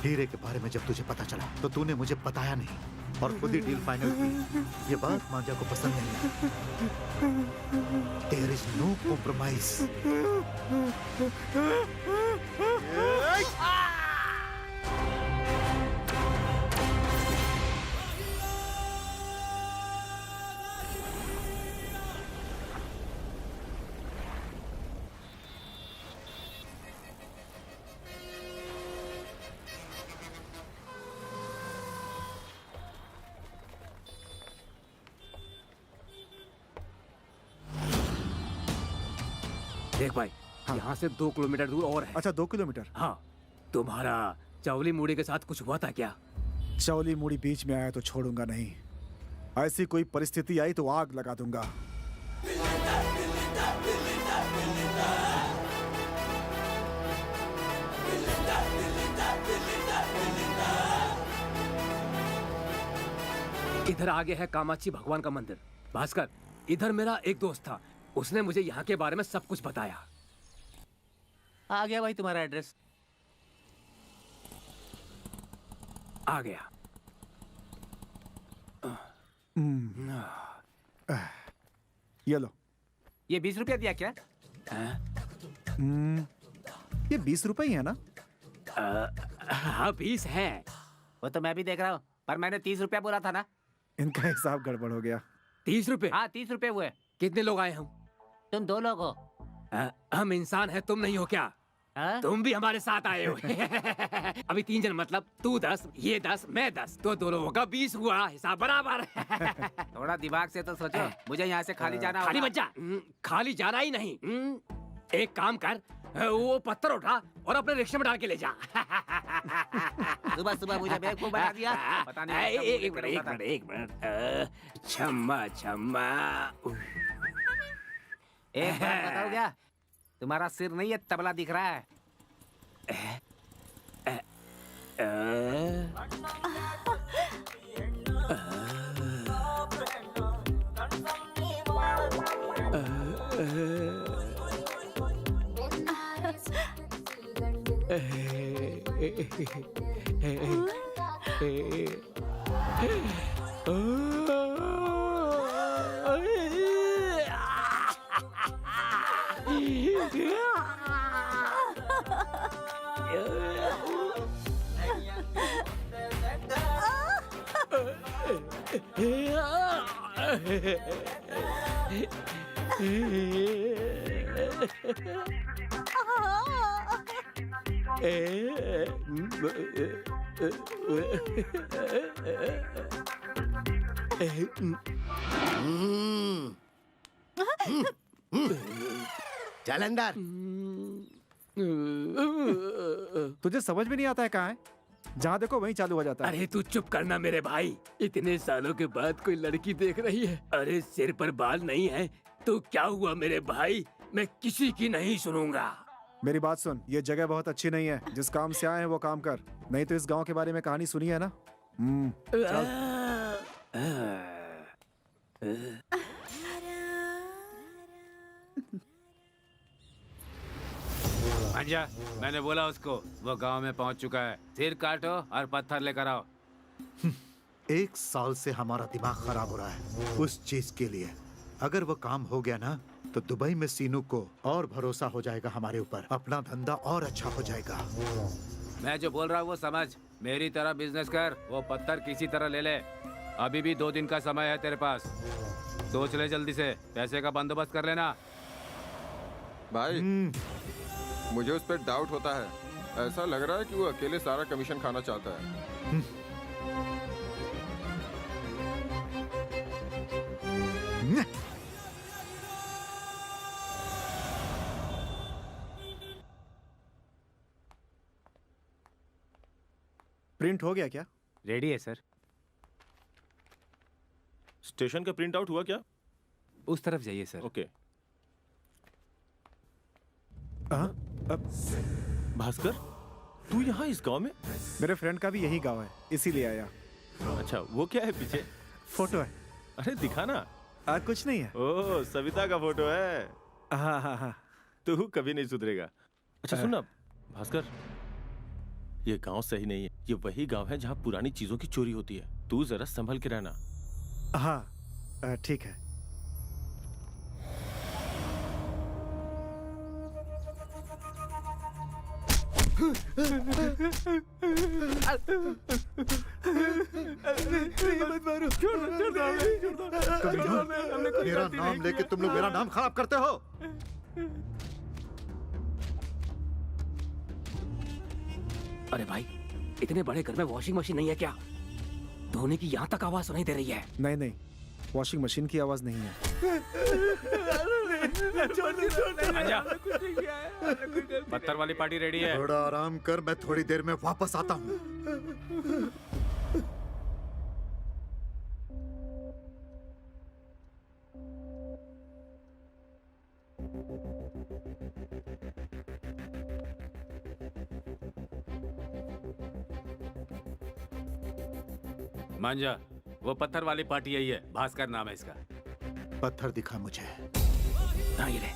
हीरे के बारे में जब तुझे पता चला तो तूने मुझे बताया नहीं और खुद ही डील फाइनल की। ये बात मांझा को पसंद नहीं है। There is no compromise. देख भाई, यहाँ से 2 किलोमीटर दूर और है। अच्छा, 2 किलोमीटर? हाँ। तुम्हारा चौली मुड़ी के साथ कुछ हुआ था क्या? चौली मुड़ी बीच में आया तो छोड़ूंगा नहीं। ऐसी कोई परिस्थिति आई तो आग लगा दूंगा। इधर आगे है कामाक्षी भगवान का मंदिर। भास्कर, इधर मेरा एक दोस्त था, उसने मुझे यहाँ के बारे में सब कुछ बताया। आ गया भाई तुम्हारा एड्रेस। आ गया। ये लो। ये 20 रुपया दिया क्या? ये 20 रुपए ही है ना? हाँ 20 है। वो तो मैं भी देख रहा हूँ, पर मैंने 30 रुपया बोला था ना। इनका हिसाब गड़बड़ हो गया। 30 रुपए? हाँ 30 रुपए हुए। कितने लोग आए हम? तुम 2 लोग हो। हम इंसान हैं, तुम नहीं हो क्या? तुम भी हमारे साथ आए हो। अभी 3 जन, मतलब तू 10, ये 10, मैं 10, तो 2 लोगों का 20 हुआ। हिसाब बराबर। थोड़ा दिमाग से तो सोचो, मुझे यहाँ से खाली जाना खाली मत जा। खाली जाना ही नहीं। एक काम कर, वो पत्थर उठा और अपने रिक्शे में डाल के ले जा। सुबह सुबह मुझे बेवकूफ बना दिया। पता नहीं। एक मिनट। क्षमा क्षमा। एक बात बताओ क्या? तुम्हारा सिर नहीं है, तबला दिख रहा है। चल अंदर। तुझे समझ में नहीं आता है कहाँ है? जहाँ देखो वहीं चालू हो जाता है। अरे तू चुप करना मेरे भाई, इतने सालों के बाद कोई लड़की देख रही है। अरे सिर पर बाल नहीं है तो क्या हुआ मेरे भाई, मैं किसी की नहीं सुनूंगा। मेरी बात सुन, ये जगह बहुत अच्छी नहीं है। जिस काम से आए हैं वो काम कर, नहीं तो इस गांव के बारे में कहानी सुनी है ना। चल। अंजा, मैंने बोला उसको, वो गांव में पहुंच चुका है। सिर काटो और पत्थर लेकर आओ। 1 साल से हमारा दिमाग खराब हो रहा है उस चीज के लिए। अगर वो काम हो गया ना तो दुबई में सीनू को और भरोसा हो जाएगा हमारे ऊपर, अपना धंधा और अच्छा हो जाएगा। मैं जो बोल रहा हूँ वो समझ, मेरी तरह बिजनेस कर, वो पत्थर किसी तरह ले ले। अभी भी 2 दिन का समय है तेरे पास, सोच ले जल्दी से, पैसे का बंदोबस्त कर लेना। भाई मुझे उस पर डाउट होता है। ऐसा लग रहा है कि वो अकेले सारा कमीशन खाना चाहता है। प्रिंट हो गया क्या? रेडी है सर। स्टेशन का प्रिंट आउट हुआ क्या? उस तरफ जाइए सर। ओके। भास्कर, तू यहाँ इस गांव में? मेरे फ्रेंड का भी यही गांव है, इसीलिए आया। अच्छा, वो क्या है पीछे? फोटो है। अरे दिखाना। कुछ नहीं है। ओह, सविता का फोटो है। हाँ हाँ हाँ। तू कभी नहीं सुधरेगा। अच्छा सुन ना भास्कर, ये गांव सही नहीं है। ये वही गांव है जहाँ पुरानी चीजों की चोरी होती है। तू जरा संभल के रहना। हाँ ठीक है। मेरा नाम लेके तुम लोग मेरा नाम खराब करते हो। अरे भाई, इतने बड़े घर में वॉशिंग मशीन नहीं है क्या? धोने की यहाँ तक आवाज सुनाई दे रही है। नहीं नहीं, वॉशिंग मशीन की आवाज नहीं है। पत्थर वाली पार्टी रेडी है। थोड़ा आराम कर, मैं थोड़ी देर में वापस आता हूँ। मांझा, वो पत्थर वाली पार्टी यही है, भास्कर नाम है इसका। पत्थर दिखा मुझे। हाँ ये ले।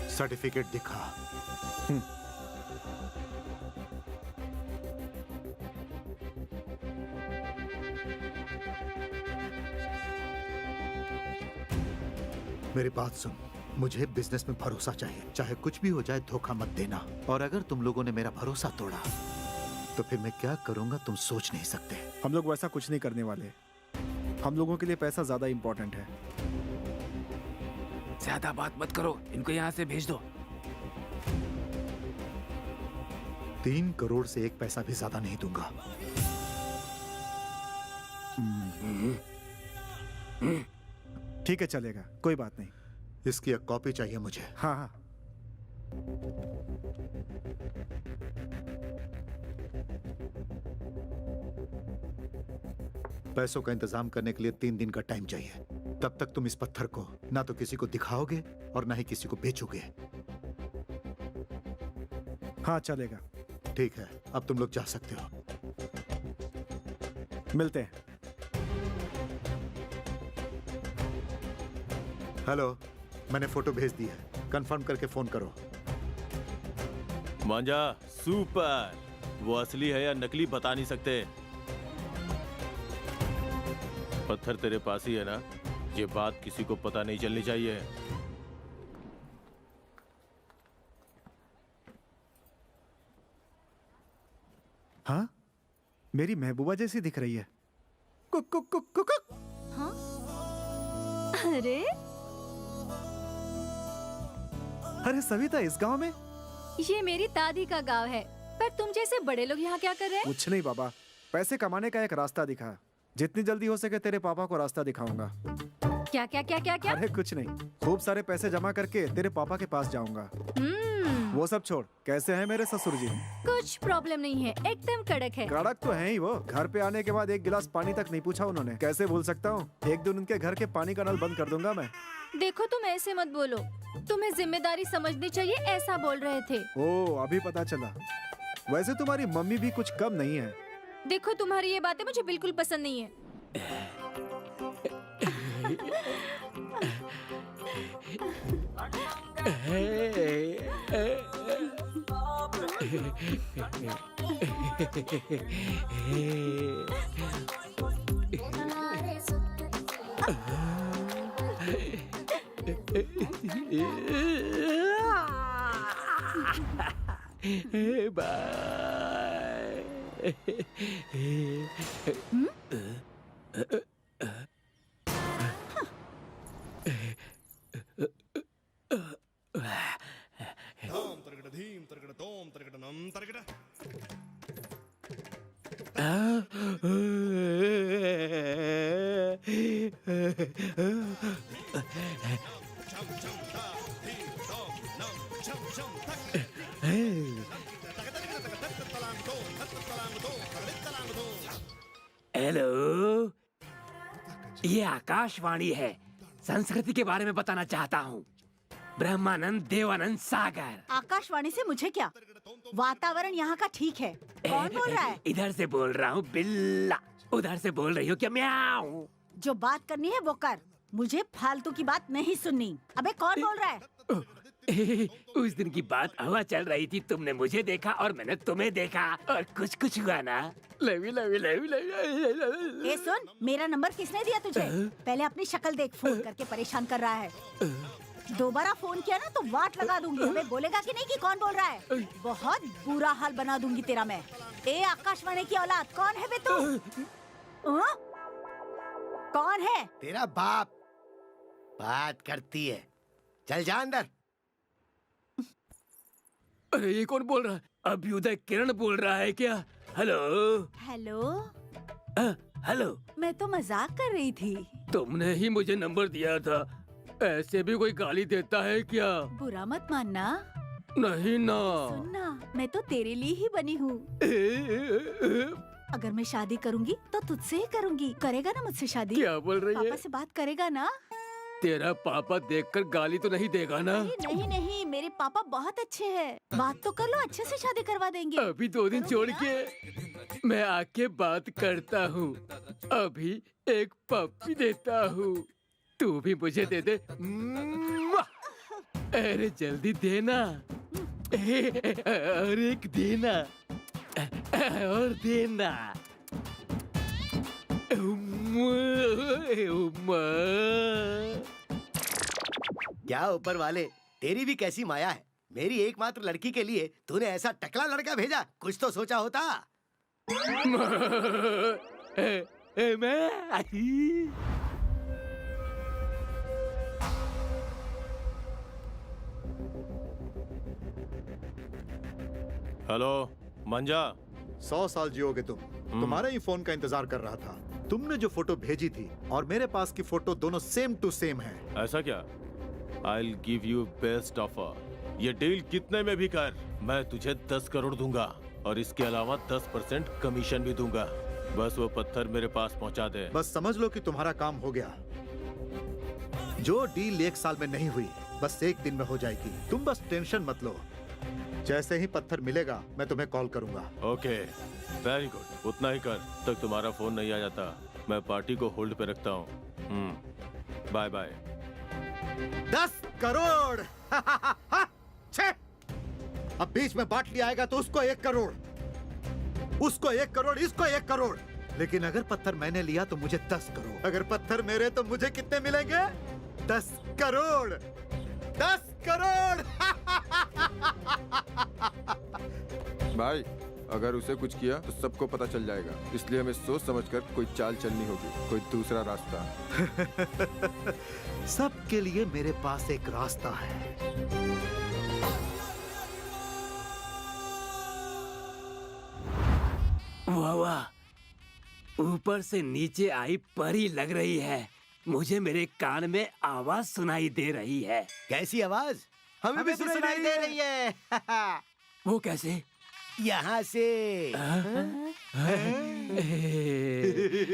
सर्टिफिकेट दिखा। मेरी बात सुन, मुझे बिजनेस में भरोसा चाहिए। चाहे कुछ भी हो जाए, धोखा मत देना। और अगर तुम लोगों ने मेरा भरोसा तोड़ा तो फिर मैं क्या करूंगा तुम सोच नहीं सकते। हम लोग वैसा कुछ नहीं करने वाले। हम लोगों के लिए पैसा ज्यादा इंपॉर्टेंट है। ज्यादा बात मत करो, इनको यहाँ से भेज दो। 3 करोड़ से 1 पैसा भी ज्यादा नहीं दूंगा। ठीक है, चलेगा, कोई बात नहीं। इसकी एक कॉपी चाहिए मुझे। हाँ हाँ। पैसों का इंतजाम करने के लिए 3 दिन का टाइम चाहिए। तब तक तुम इस पत्थर को ना तो किसी को दिखाओगे और ना ही किसी को बेचोगे। हाँ चलेगा। ठीक है, अब तुम लोग जा सकते हो। मिलते हैं। हेलो, मैंने फोटो भेज दी है, कंफर्म करके फोन करो। मांझा सुपर। वो असली है या नकली बता नहीं सकते। पत्थर तेरे पास ही है ना? ये बात किसी को पता नहीं चलनी चाहिए। हाँ, मेरी महबूबा जैसी दिख रही है। Cook cook cook cook cook. हाँ? अरे अरे सविता, इस गांव में? ये मेरी दादी का गांव है, पर तुम जैसे बड़े लोग यहाँ क्या कर रहे हैं? कुछ नहीं बाबा, पैसे कमाने का एक रास्ता दिखा। जितनी जल्दी हो सके तेरे पापा को रास्ता दिखाऊंगा। क्या क्या क्या क्या क्या? अरे कुछ नहीं, खूब सारे पैसे जमा करके तेरे पापा के पास जाऊंगा। वो सब छोड़, कैसे हैं मेरे ससुर जी? कुछ प्रॉब्लम नहीं है, एकदम कड़क है। कड़क तो है ही वो। घर पे आने के बाद एक गिलास पानी तक नहीं पूछा उन्होंने। कैसे भूल सकता हूँ? एक दिन उनके घर के पानी का नल बंद कर दूंगा मैं। देखो तुम ऐसे मत बोलो, तुम्हें जिम्मेदारी समझनी चाहिए, ऐसा बोल रहे थे। ओ, अभी पता चला। वैसे तुम्हारी मम्मी भी कुछ कम नहीं है। देखो तुम्हारी ये बातें मुझे बिल्कुल पसंद नहीं है। हेलो, ये आकाशवाणी है। संस्कृति के बारे में बताना चाहता हूँ। ब्रह्मानंद देवानंद सागर। आकाशवाणी से मुझे क्या? वातावरण यहाँ का ठीक है। कौन बोल रहा है? इधर से बोल रहा हूँ बिल्ला। उधर से बोल रही हो क्या? म्याऊं। जो बात करनी है वो कर, मुझे फालतू की बात नहीं सुननी। अबे कौन बोल रहा है? उस दिन की बात हवा चल रही थी, तुमने मुझे देखा और मैंने तुम्हें देखा और कुछ कुछ हुआ ना। लवी लवी लवी लवी। ए सुन, मेरा नंबर किसने दिया तुझे? पहले अपनी शक्ल देख, फोन करके परेशान कर रहा है। दोबारा फोन किया ना तो वाट लगा दूंगी। हमें बोलेगा कि नहीं कि कौन बोल रहा है? बहुत बुरा हाल बना दूंगी तेरा मैं। ए आकाशवाणी की औलाद, कौन है बे तू? कौन है? तेरा बाप बात करती है। चल जा अंदर। अरे ये कौन बोल रहा है? अभ्युदय किरण बोल रहा है क्या? Hello hello. हेलो। मैं तो मजाक कर रही थी। तुमने ही मुझे नंबर दिया था। ऐसे भी कोई गाली देता है क्या? बुरा मत मानना। नहीं ना। सुनना, मैं तो तेरे लिए ही बनी हूँ। अगर मैं शादी करूँगी तो तुझसे ही करूँगी। करेगा ना मुझसे शादी? क्या बोल रही है? पापा से बात करेगा ना? तेरा पापा देखकर गाली तो नहीं देगा ना? नहीं नहीं, मेरे पापा बहुत अच्छे हैं। बात तो कर लो, अच्छे से शादी करवा देंगे। अभी 2 दिन छोड़ के मैं आके बात करता हूँ। अभी एक पप्पी देता हूँ, तू भी मुझे दे दे। अरे जल्दी देना। और एक देना और देना। क्या ऊपर वाले, तेरी भी कैसी माया है। मेरी एकमात्र लड़की के लिए तूने ऐसा टकला लड़का भेजा। कुछ तो सोचा होता। हेलो मंजा। 100 साल जियोगे तुम। तुम्हारे ही फोन का इंतजार कर रहा था। तुमने जो फोटो भेजी थी और मेरे पास की फोटो दोनों सेम टू सेम है। ऐसा क्या? I'll give you best offer। ये डील कितने में भी कर, मैं तुझे 10 करोड़ दूंगा और इसके अलावा 10% कमीशन भी दूंगा। बस वो पत्थर मेरे पास पहुंचा दे। बस समझ लो कि तुम्हारा काम हो गया। जो डील 1 साल में नहीं हुई, बस 1 दिन में हो जाएगी। तुम बस टेंशन मत लो। जैसे ही पत्थर मिलेगा मैं तुम्हें कॉल करूंगा। Okay, very good. उतना ही कर। तक तुम्हारा फोन नहीं आ जाता मैं पार्टी को होल्ड पे रखता हूँ। Bye bye. 10 करोड़। छे! अब बीच में बाटली आएगा तो उसको 1 करोड़, उसको 1 करोड़, इसको 1 करोड़। लेकिन अगर पत्थर मैंने लिया तो मुझे 10 करोड़। अगर पत्थर मेरे तो मुझे कितने मिलेंगे? 10 करोड़। 10 करोड़। भाई अगर उसे कुछ किया तो सबको पता चल जाएगा, इसलिए हमें सोच समझकर कोई चाल चलनी होगी, कोई दूसरा रास्ता। सबके लिए मेरे पास एक रास्ता है। वाह वाह, ऊपर से नीचे आई परी लग रही है। मुझे मेरे कान में आवाज सुनाई दे रही है। कैसी आवाज? हमें भी सुनाई दे रही है। वो कैसे? यहाँ से।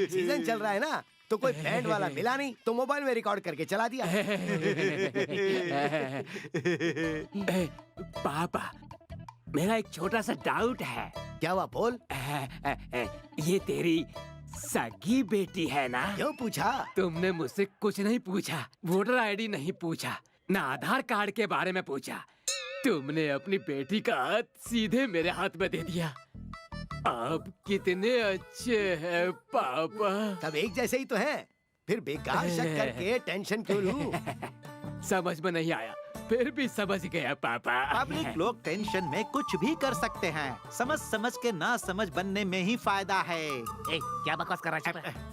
सीजन चल रहा है ना, तो कोई बैंड वाला मिला नहीं, तो मोबाइल में रिकॉर्ड करके चला दिया। पापा, मेरा एक छोटा सा डाउट है। क्या हुआ? बोल। ये तेरी सगी बेटी है ना? क्यों पूछा? तुमने मुझसे कुछ नहीं पूछा, वोटर आईडी नहीं पूछा, ना आधार कार्ड के बारे में पूछा। तुमने अपनी बेटी का हाथ सीधे मेरे हाथ में दे दिया। आप कितने अच्छे हैं पापा। सब एक जैसे ही तो हैं, फिर बेकार शक करके टेंशन क्यों लूं? समझ में नहीं आया, फिर भी समझ गया पापा। पब्लिक लोग टेंशन में कुछ भी कर सकते हैं, समझ समझ के ना समझ बनने में ही फायदा है। क्या बकवास कर रहा है?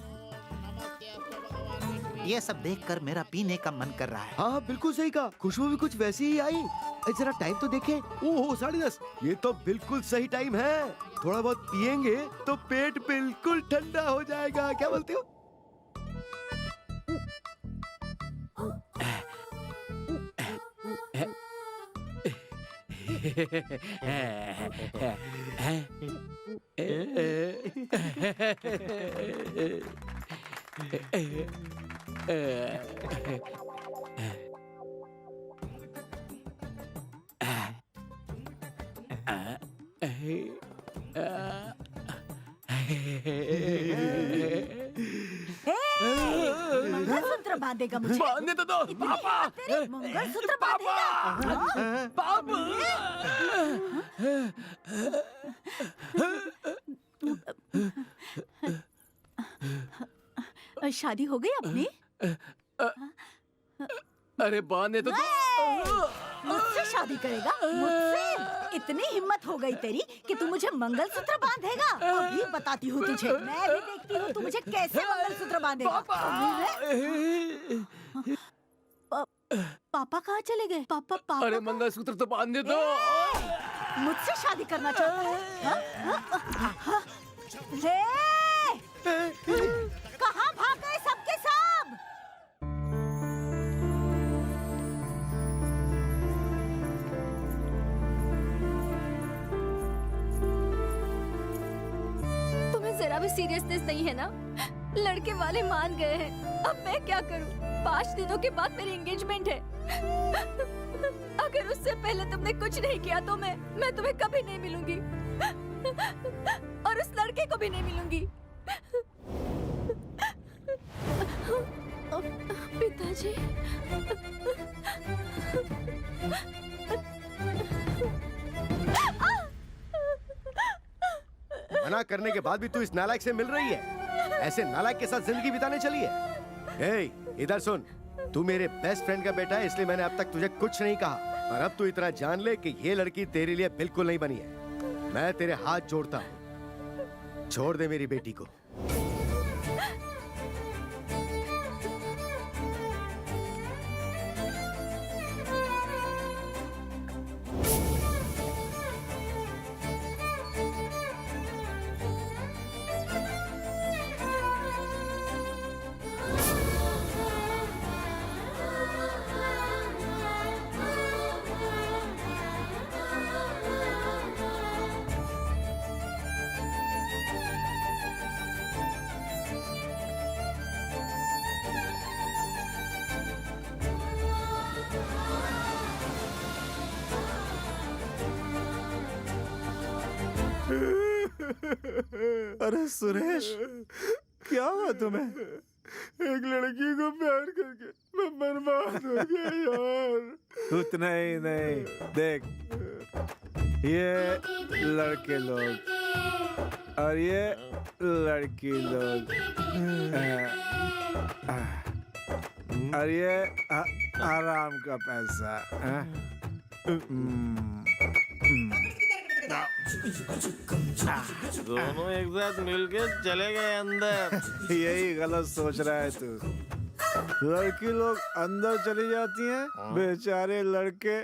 ये सब देखकर मेरा पीने का मन कर रहा है। हाँ बिल्कुल सही कहा, खुशबू भी कुछ वैसी ही आई। जरा टाइम तो देखें। ओहो 10:30, ये तो बिल्कुल सही टाइम है। थोड़ा बहुत पिएंगे तो पेट बिल्कुल ठंडा हो जाएगा। क्या बोलते हो? मंगलसूत्र बांधेगा मुझे? बांधने तो दो पापा। मंगलसूत्र बांधेगा? पापा। शादी हो गई अपनी? अरे बांधने तो दो। मुझसे शादी करेगा? मुझसे? इतनी हिम्मत हो गई तेरी कि तू मुझे मंगलसूत्र बांधेगा? अभी बताती हूँ तुझे। मैं भी देखती हूँ तू मुझे कैसे मंगलसूत्र बांधेगा। पापा कहाँ चले गए? पापा। अरे मंगलसूत्र तो बांधने दो। मुझसे शादी करना चाहता है? कहाँ भाग गए सबके सब? तुम्हें जरा भी सीरियसनेस नहीं है ना? लड़के वाले मान गए हैं, अब मैं क्या करूं? 5 दिनों के बाद मेरी एंगेजमेंट है। अगर उससे पहले तुमने कुछ नहीं किया तो मैं तुम्हें कभी नहीं मिलूंगी और उस लड़के को भी नहीं मिलूंगी। पिताजी। मना करने के बाद भी तू इस नालायक से मिल रही है? ऐसे नालायक के साथ जिंदगी बिताने चली है? ए, इधर सुन, तू मेरे बेस्ट फ्रेंड का बेटा है, इसलिए मैंने अब तक तुझे कुछ नहीं कहा। और अब तू इतना जान ले कि ये लड़की तेरे लिए बिल्कुल नहीं बनी है। मैं तेरे हाथ जोड़ता हूँ, छोड़ दे मेरी बेटी को। अरे सुरेश, क्या हुआ तुम्हें? एक लड़की को प्यार करके मैं बर्बाद हो गया यार। उतना ही नहीं, देख ये लड़के लोग और ये लड़की लोग और ये आराम का पैसा। दोनों एक साथ मिलके चले गए अंदर। यही गलत सोच रहा है तू। लड़की लोग अंदर चली जाती हैं, बेचारे लड़के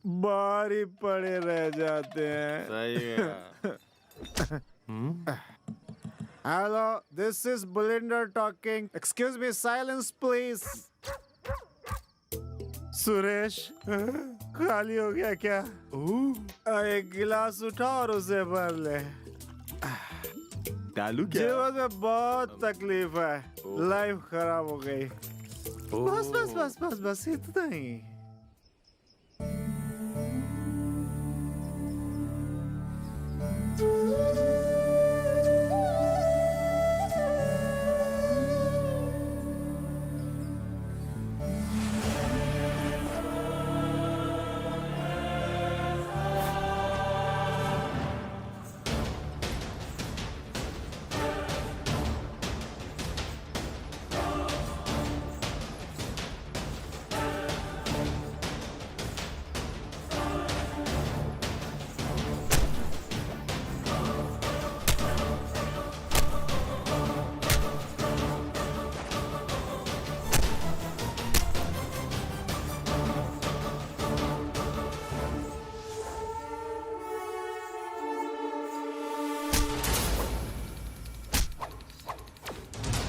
बाहर ही पड़े रह जाते हैं। सही है। Hello, this is Bulinder talking. Excuse me, silence please. Suresh, खाली हो गया क्या? एक गिलास उठा और उसे भर ले। डालू क्या? जीवन में बहुत तकलीफ है, लाइफ खराब हो गई। बस बस बस बस बस इतना ही।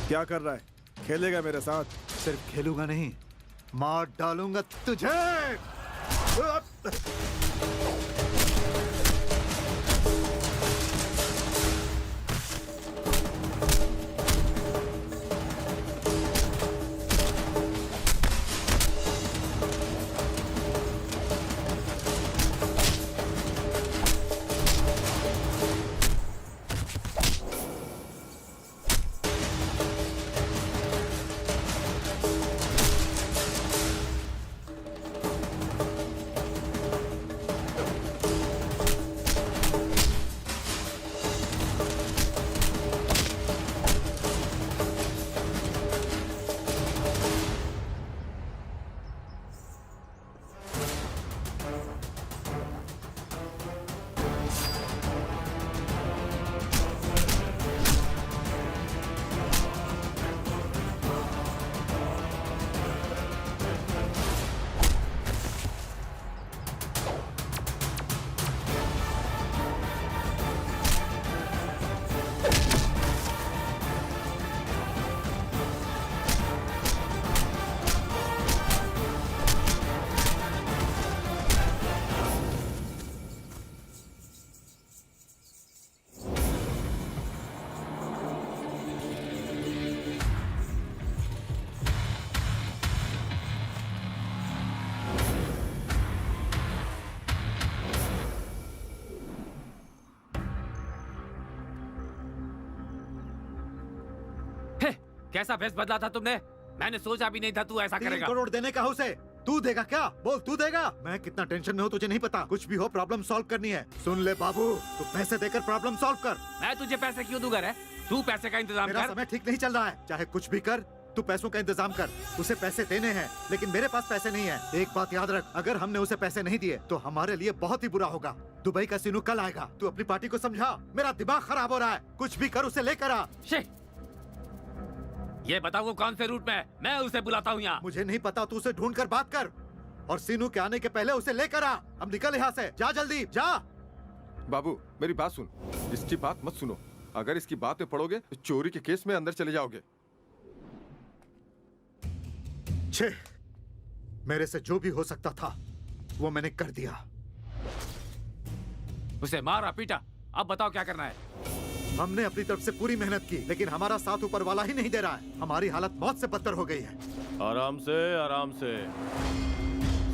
क्या कर रहा है? खेलेगा मेरे साथ? सिर्फ खेलूंगा नहीं, मार डालूंगा तुझे। कैसा भेष बदला था तुमने? मैंने सोचा भी नहीं था तू ऐसा 3 करेगा। करोड़ देने का उसे। तू देगा क्या? बोल, तू देगा? मैं कितना टेंशन में हूँ तुझे नहीं पता। कुछ भी हो, प्रॉब्लम सॉल्व करनी है। सुन ले बाबू, तू पैसे देकर प्रॉब्लम सॉल्व कर। मैं तुझे पैसे क्यों दूंगा रे? तू पैसे का इंतजाम मेरा कर। समय ठीक नहीं चल रहा है। चाहे कुछ भी कर, तू पैसों का इंतजाम कर। उसे पैसे देने हैं, लेकिन मेरे पास पैसे नहीं है। एक बात याद रख, अगर हमने उसे पैसे नहीं दिए तो हमारे लिए बहुत ही बुरा होगा। दुबई का सीनू कल आएगा। तू अपनी पार्टी को समझा। मेरा दिमाग खराब हो रहा है। कुछ भी कर, उसे लेकर आ। ये बताओ वो कौन से रूट में है? मैं उसे बुलाता हूँ यहाँ। मुझे नहीं पता, तू उसे ढूंढ कर बात कर। और सीनू के आने के पहले उसे लेकर आ। अब निकल यहाँ से। जा जल्दी, जा। बाबू, मेरी बात सुन। इसकी बात मत सुनो। अगर इसकी बात में पड़ोगे तो चोरी के केस में अंदर चले जाओगे। छे, मेरे से जो भी हो सकता था वो मैंने कर दिया। उसे मारा पीटा, अब बताओ क्या करना है? हमने अपनी तरफ से पूरी मेहनत की, लेकिन हमारा साथ ऊपर वाला ही नहीं दे रहा है। हमारी हालत मौत से बदतर हो गई है। आराम से, आराम से।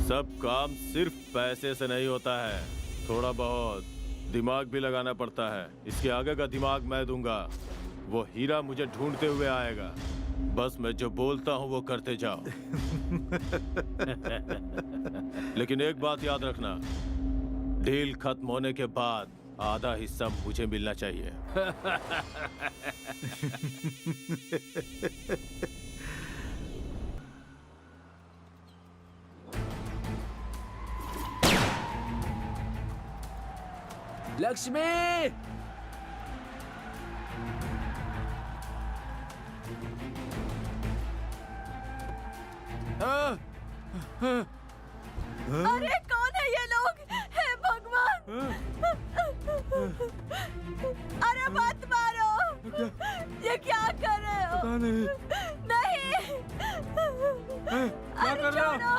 सब काम सिर्फ पैसे से नहीं होता है, थोड़ा बहुत दिमाग भी लगाना पड़ता है। इसके आगे का दिमाग मैं दूंगा। वो हीरा मुझे ढूंढते हुए आएगा। बस मैं जो बोलता हूँ वो करते जाओ। लेकिन एक बात याद रखना, डील खत्म होने के बाद आधा हिस्सा मुझे मिलना चाहिए। लक्ष्मी। अरे कौन है ये लोग? हे भगवान! अरे मत मारो! ये क्या कर रहे हो? नहीं! क्या कर रहे हो?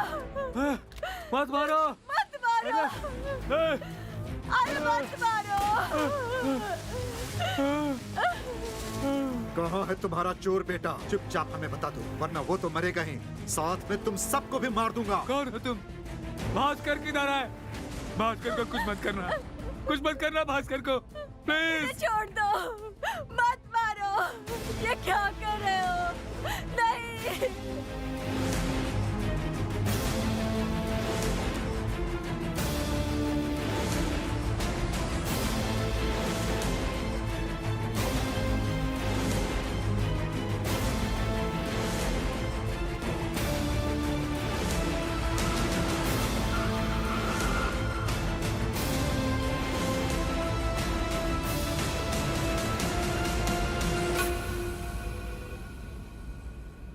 मत मारो! मत मारो! अरे मत मारो! कहाँ है तुम्हारा चोर बेटा? चुपचाप हमें बता दो, वरना वो तो मरेगा ही, साथ में तुम सबको भी मार दूंगा। कौन हो तुम? भास्कर किधर है? भास्कर को कुछ मत करना, कुछ मत करना भास्कर को, प्लीज। छोड़ दो, मत मारो। ये क्या कर रहे हो? नहीं।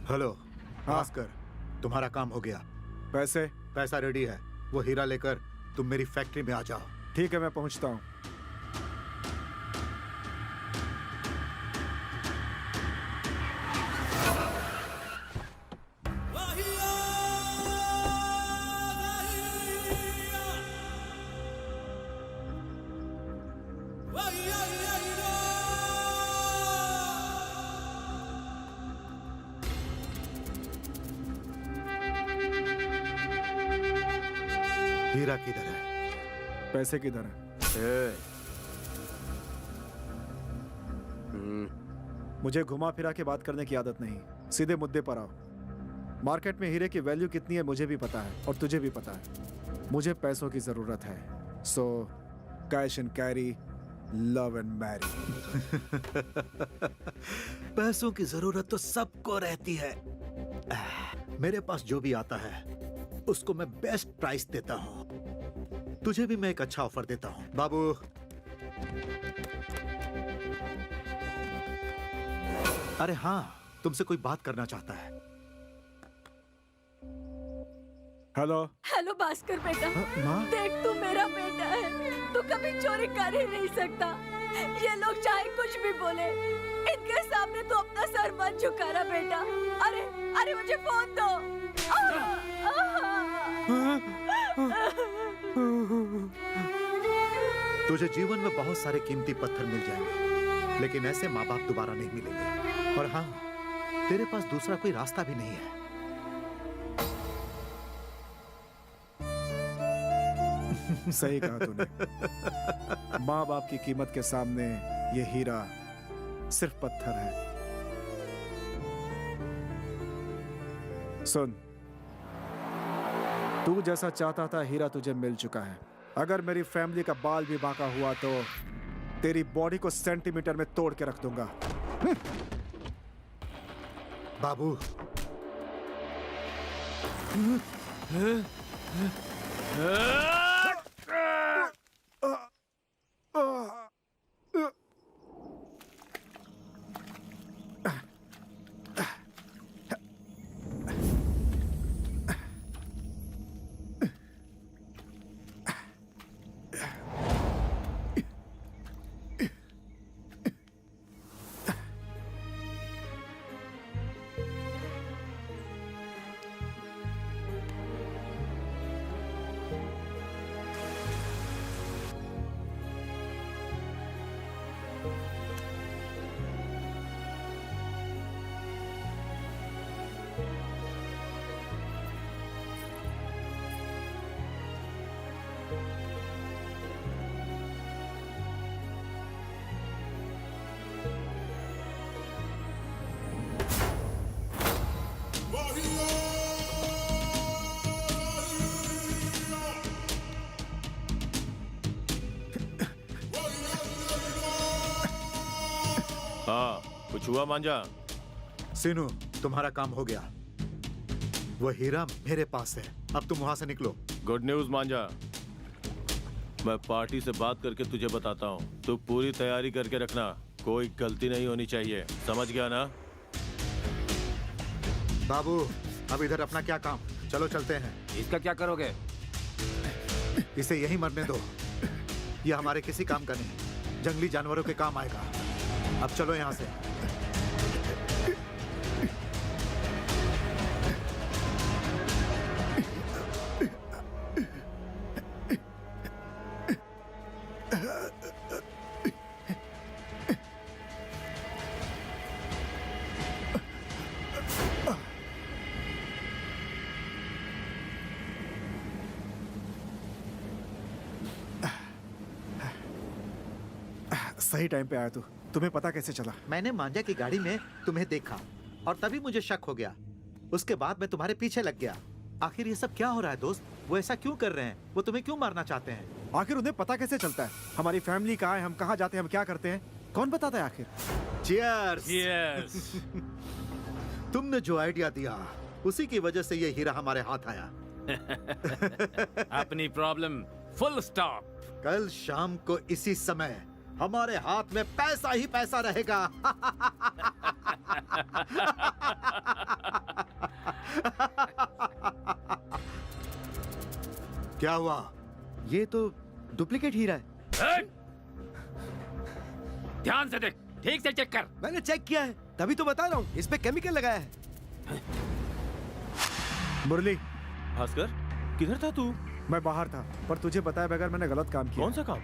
हेलो भास्कर, तुम्हारा काम हो गया। पैसे? पैसा रेडी है, वो हीरा लेकर तुम मेरी फैक्ट्री में आ जाओ। ठीक है, मैं पहुंचता हूँ। हीरा किधर है? पैसे किधर है? मुझे घुमा फिरा के बात करने की आदत नहीं, सीधे मुद्दे पर आओ। मार्केट में हीरे की वैल्यू कितनी है मुझे भी पता है और तुझे भी पता है। मुझे पैसों की जरूरत है, so cash and carry, love and marry. पैसों की जरूरत तो सबको रहती है। मेरे पास जो भी आता है उसको मैं बेस्ट प्राइस देता हूँ। तुझे भी मैं एक अच्छा ऑफर देता हूँ। बाबू, अरे हाँ, तुमसे कोई बात करना चाहता है। हेलो। हेलो भास्कर बेटा, माँ? देख तू मेरा बेटा है, तू कभी चोरी कर ही नहीं सकता। ये लोग चाहे कुछ भी बोले, इनके सामने तू अपना सर मत झुका रहा बेटा। अरे अरे मुझे फोन दो। तुझे जीवन में बहुत सारे कीमती पत्थर मिल जाएंगे, लेकिन ऐसे माँ बाप दोबारा नहीं मिलेंगे। और हाँ, तेरे पास दूसरा कोई रास्ता भी नहीं है। सही कहा तूने। माँ बाप की कीमत के सामने ये हीरा सिर्फ पत्थर है। सुन, तू जैसा चाहता था हीरा तुझे मिल चुका है। अगर मेरी फैमिली का बाल भी बांका हुआ तो तेरी बॉडी को सेंटीमीटर में तोड़ के रख दूंगा। बाबू, हाँ, कुछ हुआ मांझा? सीनू, तुम्हारा काम हो गया। वो हीरा मेरे पास है, अब तुम वहां से निकलो। गुड न्यूज मांझा, मैं पार्टी से बात करके तुझे बताता हूँ। तू पूरी तैयारी करके रखना, कोई गलती नहीं होनी चाहिए, समझ गया ना? बाबू अब इधर अपना क्या काम, चलो चलते हैं। इसका क्या करोगे? इसे यहीं मरने दो, ये हमारे किसी काम का नहीं, जंगली जानवरों के काम आएगा। अब चलो यहाँ से। सही टाइम पे आया तू। तुम्हें पता कैसे चला? मैंने मांझा की गाड़ी में तुम्हें देखा और तभी मुझे शक हो गया। उसके बाद मैं तुम्हारे पीछे लग गया। आखिर ये सब क्या हो रहा है दोस्त? वो ऐसा क्यों कर रहे हैं? वो तुम्हें क्यों मारना चाहते हैं? आखिर उन्हें पता कैसे चलता है हमारी फैमिली कहाँ है, हम कहाँ जाते हैं, हम क्या करते हैं? कौन बताता है आखिर? Cheers! यस। तुमने जो आइडिया दिया उसी की वजह से ये हीरा हमारे हाथ आया। अपनी प्रॉब्लम फुल स्टॉप। कल शाम को इसी समय हमारे हाथ में पैसा ही पैसा रहेगा। क्या हुआ? ये तो डुप्लीकेट हीरा है। ध्यान से देख, ठीक से चेक कर। मैंने चेक किया है, तभी तो बता रहा हूँ, इस पे केमिकल लगाया है। मुरली, भास्कर किधर था तू? मैं बाहर था, पर तुझे बताए बगैर मैंने गलत काम किया। कौन सा काम?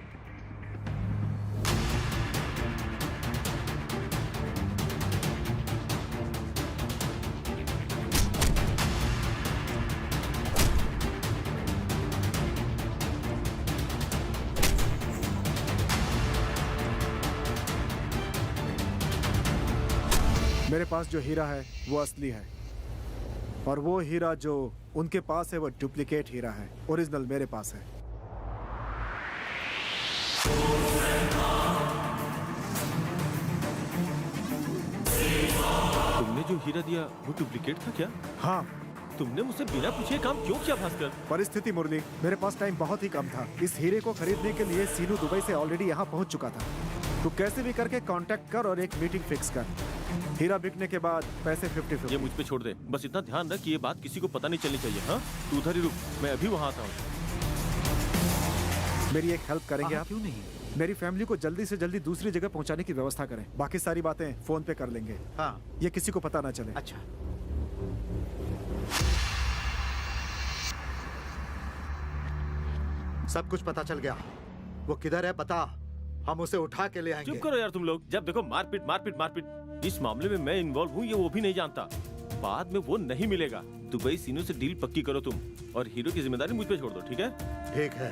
मेरे पास जो हीरा है वो असली है, और वो हीरा जो उनके पास है वो डुप्लीकेट हीरा है। ओरिजिनल मेरे पास है। तुमने जो हीरा दिया वो डुप्लीकेट था क्या? हाँ। तुमने मुझसे बिना पूछे काम क्यों किया भास्कर? परिस्थिति मुरली, मेरे पास टाइम बहुत ही कम था। इस हीरे को खरीदने के लिए सीनू दुबई से ऑलरेडी यहाँ पहुँच चुका था। तू कैसे भी करके कांटेक्ट कर और एक मीटिंग फिक्स कर। हीरा बिकने के बाद पैसे 50-50। ये मुझ पे छोड़ दे, बस इतना ध्यान रख कि ये बात किसी को पता नहीं चलनी चाहिए। हाँ, तू उधर ही रुक, मैं अभी वहाँ आता हूँ। मेरी एक हेल्प करेंगे आप? क्यों नहीं? मेरी फैमिली को जल्दी से जल्दी दूसरी जगह पहुंचाने की व्यवस्था करें। बाकी सारी बातें फोन पे कर लेंगे। हाँ। ये किसी को पता ना चले। अच्छा। सब कुछ पता चल गया। वो किधर है बता, हम उसे उठा के ले आएंगे। चुप करो यार तुम लोग। जब देखो मारपीट मारपीट मारपीट। इस मामले में मैं इन्वॉल्व हूँ ये वो भी नहीं जानता। बाद में वो नहीं मिलेगा। दुबई सीनू से डील पक्की करो तुम, और हीरो की जिम्मेदारी मुझ पे छोड़ दो, ठीक है? ठीक है।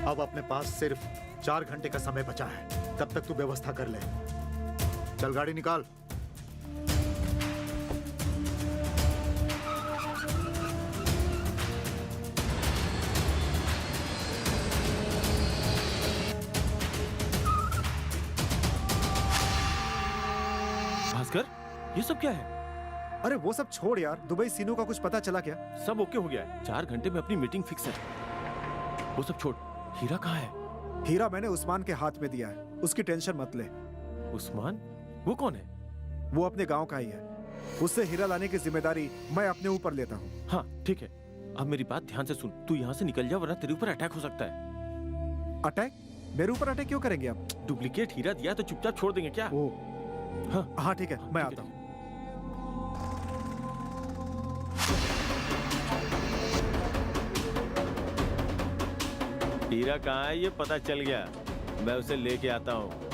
अब अपने पास सिर्फ 4 घंटे का समय बचा है, तब तक तू व्यवस्था कर ले। चल गाड़ी निकाल। भास्कर, ये सब क्या है? अरे वो सब छोड़ यार, दुबई सीनू का कुछ पता चला क्या? सब ओके हो गया है। 4 घंटे में अपनी मीटिंग फिक्स है। वो सब छोड़, हीरा कहाँ है? हीरा मैंने उस्मान के हाथ में दिया है, उसकी टेंशन मत ले। उस्मान? वो कौन है? वो अपने गांव का ही है। उससे हीरा लाने की जिम्मेदारी मैं अपने ऊपर लेता हूँ। हाँ ठीक है। अब मेरी बात ध्यान से सुन, तू यहाँ से निकल जा वरना तेरे ऊपर अटैक हो सकता है। अटैक? मेरे ऊपर अटैक क्यों करेंगे आप? डुप्लीकेट हीरा दिया तो चुपचाप छोड़ देंगे क्या? हाँ ठीक है, मैं आता हूँ। हीरा कहाँ है ये पता चल गया, मैं उसे लेके आता हूँ।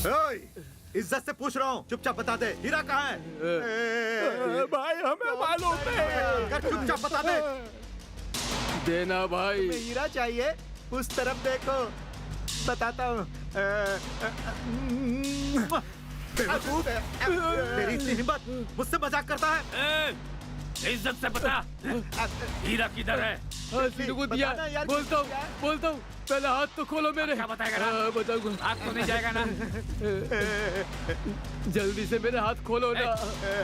ओए, इज्जत से पूछ रहा हूँ, चुपचाप बता दे, हीरा कहाँ है? भाई हमें मालूम है। अगर चुपचाप बता दे। देना भाई। तुम्हें हीरा चाहिए? उस तरफ देखो, बताता हूँ। बेवकूफ, तेरी इतनी हिम्मत, मुझसे मजाक करता है? इज्जत से बता, हीरा किधर है? सीनू को दिया। बोलता हूँ, पहले हाथ तो खोलो मेरे। क्या बताएगा ना? बताऊंगा। हाथ तो नहीं जाएगा ना? जल्दी से मेरे हाथ खोलो ना।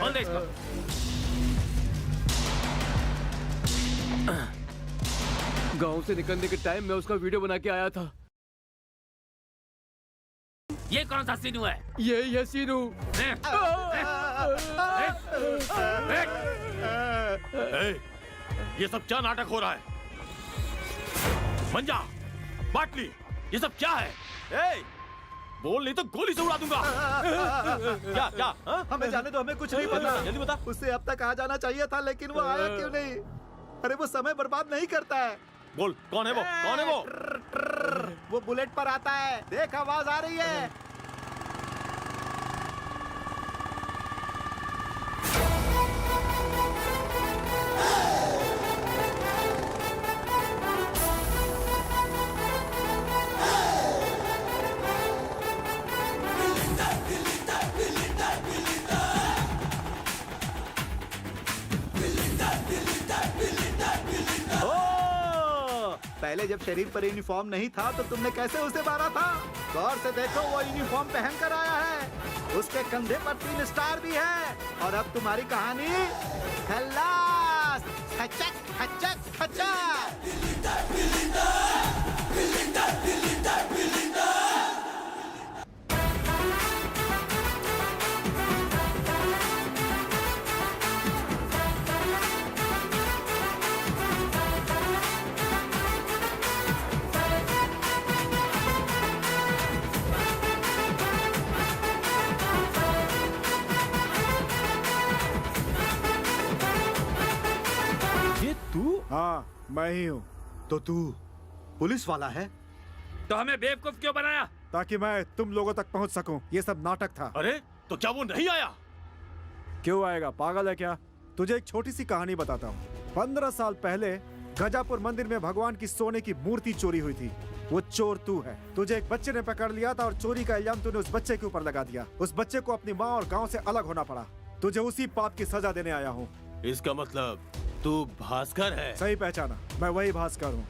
खोल दे इसको। गांव से निकलने के टाइम मैं उसका वीडियो बना के आया था। ये कौन सा सीनू है? यही है सीनू। ये सब क्या नाटक हो रहा है? मंजा, बाटली, ये सब क्या है? बोल नहीं तो गोली से उड़ा दूंगा। क्या? हमें जाने दो, हमें कुछ नहीं पता। जल्दी बता। उससे अब तक आ जाना चाहिए था, लेकिन वो आया क्यों नहीं? अरे वो समय बर्बाद नहीं करता है। बोल, कौन है वो? वो बुलेट पर आता है, देख आवाज आ रही है। पहले जब शरीर पर यूनिफॉर्म नहीं था तो तुमने कैसे उसे मारा था? गौर से देखो, वो यूनिफॉर्म पहन कर आया है। उसके कंधे पर 3 स्टार भी है। और अब तुम्हारी कहानी खल्लास। खचक खचक खचक। हाँ, मैं ही हूँ। तो तू पुलिस वाला है? तो हमें बेवकूफ क्यों बनाया? ताकि मैं तुम लोगों तक पहुँच सकूं। ये सब नाटक था। अरे तो क्या वो नहीं आया? क्यों आएगा? पागल है क्या? तुझे एक छोटी सी कहानी बताता हूँ। 15 साल पहले गजापुर मंदिर में भगवान की सोने की मूर्ति चोरी हुई थी। वो चोर तू है। तुझे एक बच्चे ने पकड़ लिया था और चोरी का इल्जाम तूने उस बच्चे के ऊपर लगा दिया। उस बच्चे को अपनी माँ और गाँव से अलग होना पड़ा। तुझे उसी पाप की सजा देने आया हूँ। इसका मतलब तू भास्कर है? सही पहचाना, मैं वही भास्कर हूँ।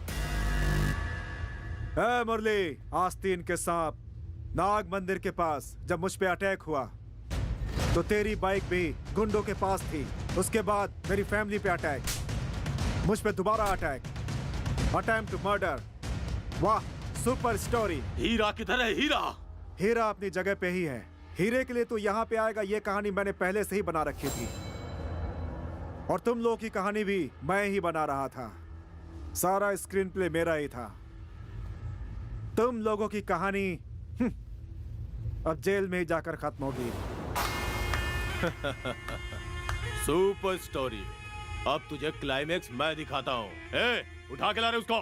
ए मुरली, आस्तीन के सांप, नाग मंदिर के पास जब मुझ पे अटैक हुआ तो तेरी बाइक भी गुंडों के पास थी। उसके बाद मेरी फैमिली पे अटैक, मुझ पे दोबारा अटैक, अटेम्प्ट टू मर्डर। वाह, सुपर स्टोरी। हीरा किधर है? हीरा अपनी जगह पे ही है। हीरे के लिए तो यहाँ पे आएगा, ये कहानी मैंने पहले से ही बना रखी थी। और तुम लोगों की कहानी भी मैं ही बना रहा था। सारा स्क्रीन प्ले मेरा ही था। तुम लोगों की कहानी अब जेल में ही जाकर खत्म होगी। Super story. अब तुझे क्लाइमेक्स मैं दिखाता हूँ। उठा के ला रहे उसको।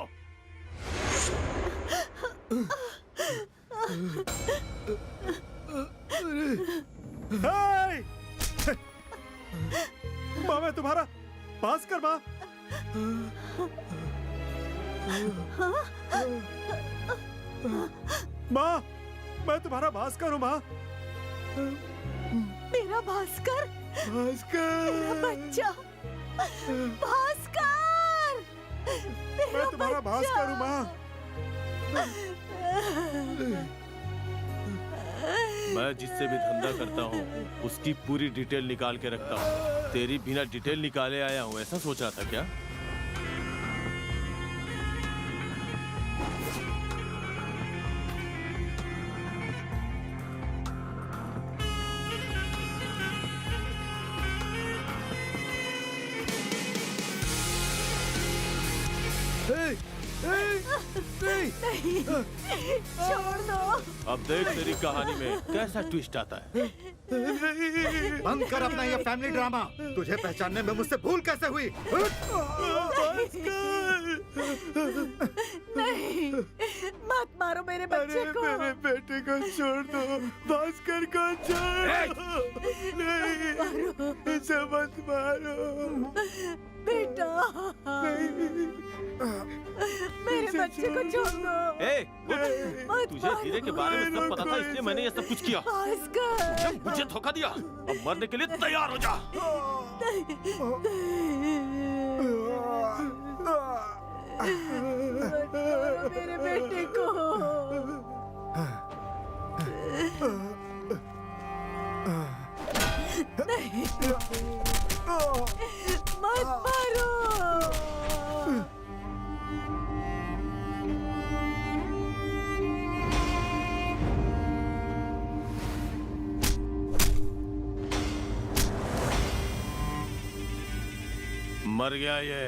माँ, मैं तुम्हारा भास्कर। माँ, माँ, मैं तुम्हारा भास्कर हूँ। माँ, मेरा भास्कर, मेरा बच्चा भास्कर, मैं तुम्हारा भास्कर हूँ। माँ, मैं जिससे भी धंधा करता हूँ उसकी पूरी डिटेल निकाल के रखता हूँ। तेरी बिना डिटेल निकाले आया हूँ, ऐसा सोच रहा था क्या? नहीं, छोड़ दो। अब देख तेरी कहानी में कैसा ट्विस्ट आता है। बंद कर अपना ये फैमिली ड्रामा। तुझे पहचानने में मुझसे भूल कैसे हुई? नहीं, मत मारो मेरे बच्चे को। मेरे बेटे को छोड़ दो, भास्कर को छोड़। नहीं, इसे मत मारो बेटा। मेरे बच्चे को छोड़ दो। मत तुझे हीरे के बारे में सब पता था, इसलिए मैंने ये सब कुछ किया। भास्कर, मुझे धोखा दिया, अब मरने के लिए तैयार हो जा। मत मारो मेरे बेटे को। नहीं, मत मारो। मर गया ये,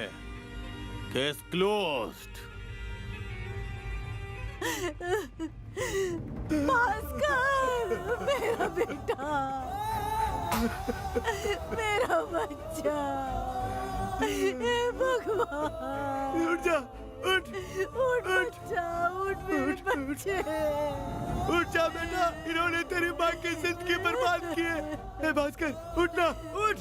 केस क्लोज्ड। भास्कर, मेरा बेटा, मेरा बच्चा, हे भगवान। उठ जा, उठ बच्चा, उठ मेरे बच्चे। उठ जा बेटा, इन्होंने तेरी माँ की जिंदगी बर्बाद की है। ए भास्कर, उठना, उठ।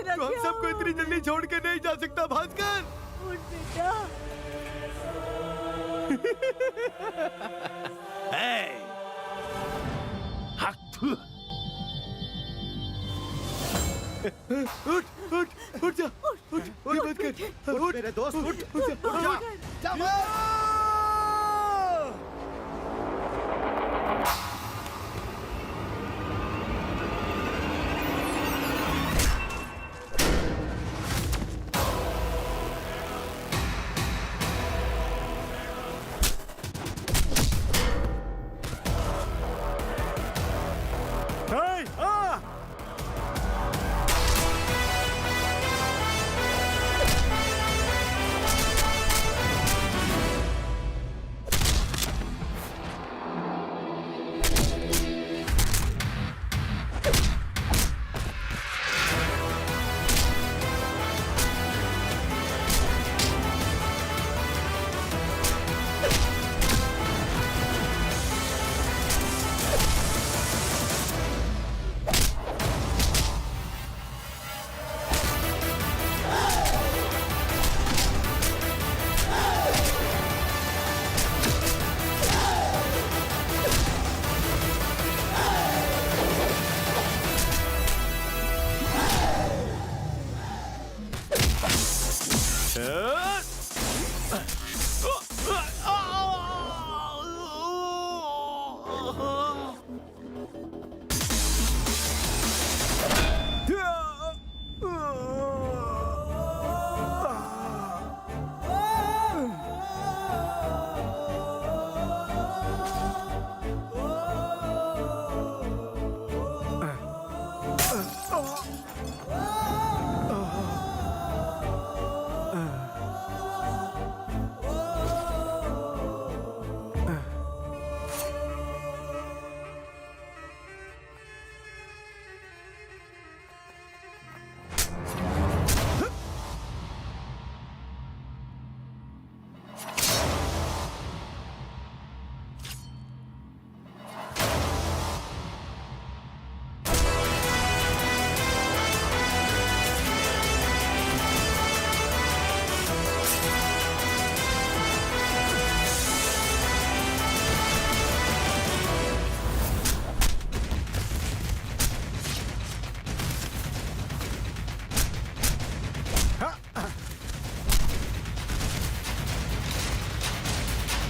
तू हम सबको इतनी जल्दी छोड़ के नहीं जा सकता भास्कर। उठ बेटा। उठ जा, उठ भास्कर, उठ मेरे दोस्त, उठ जा।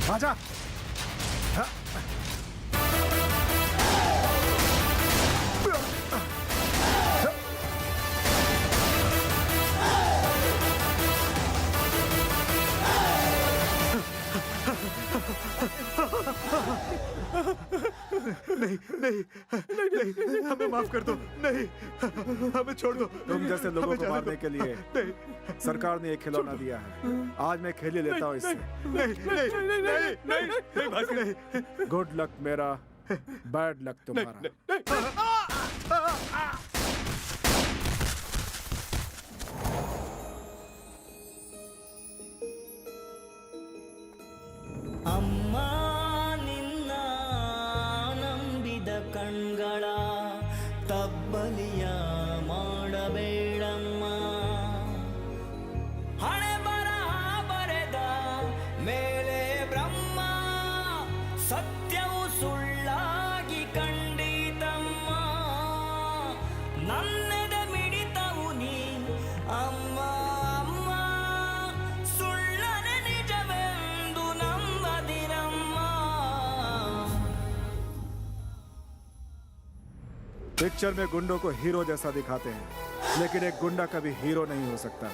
आजा। नहीं नहीं नहीं, हमें माफ कर दो। नहीं, हमें छोड़ दो। तुम जैसे लोगों को मारने के लिए सरकार ने एक खिलौना दिया है। आज मैं खेल ही लेता हूँ इससे। नहीं। गुड लक मेरा, बैड लक तुम्हारा। ಅಮ್ಮ ನಿನ್ನ ನಂಬಿದ ಕಣ್ಗಳ ತಬ್ಬಲಿಯ ಮಾಡಬೇಡಮ್ಮ ಹಣೆ ಬರಹ ಬರೆದ ಮೇಲೆ ಬ್ರಹ್ಮ ಸತ್ಯವು ಸುಳ್ಳಾಗಿ ಕಂಡಿತಮ್ಮ ನನ್ನೆದ ಮಿಡಿತವು ನೀ ಅಮ್ಮ ಅಮ್ಮ ಸುಳ್ಳನೆ ನಿಜವೆಂದು ನಂಬದಿರಮ್ಮ. पिक्चर में गुंडों को हीरो जैसा दिखाते हैं, लेकिन एक गुंडा कभी हीरो नहीं हो सकता।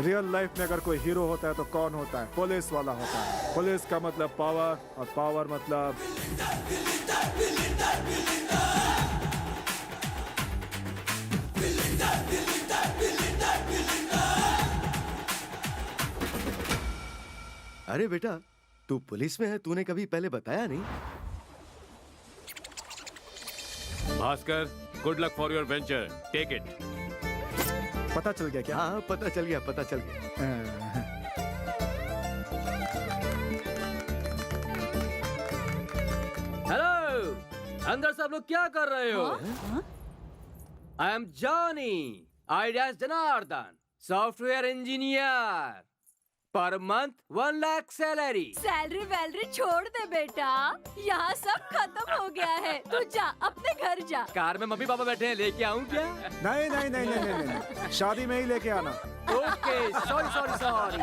रियल लाइफ में अगर कोई हीरो होता है तो कौन होता है? पुलिस वाला होता है। पुलिस का मतलब पावर, और पावर मतलब अरे बेटा, तू पुलिस में है, तूने कभी पहले बताया नहीं। Bhaskar, good luck for your venture, take it. पता चल गया क्या? हाँ, पता चल गया, पता चल गया। हेलो, अंदर सब लोग क्या कर रहे हो? I am Johnny, ideas Janardan, software engineer, per month 1 lakh salary. Salary वैलरी छोड़ दे बेटा, यहाँ सब खत्म हो गया है। तू जा, अपने घर जा। कार में मम्मी पापा बैठे हैं, लेके आऊं क्या? नहीं नहीं नहीं नहीं नहीं नहीं, शादी में ही लेके आना। Okay, sorry sorry sorry.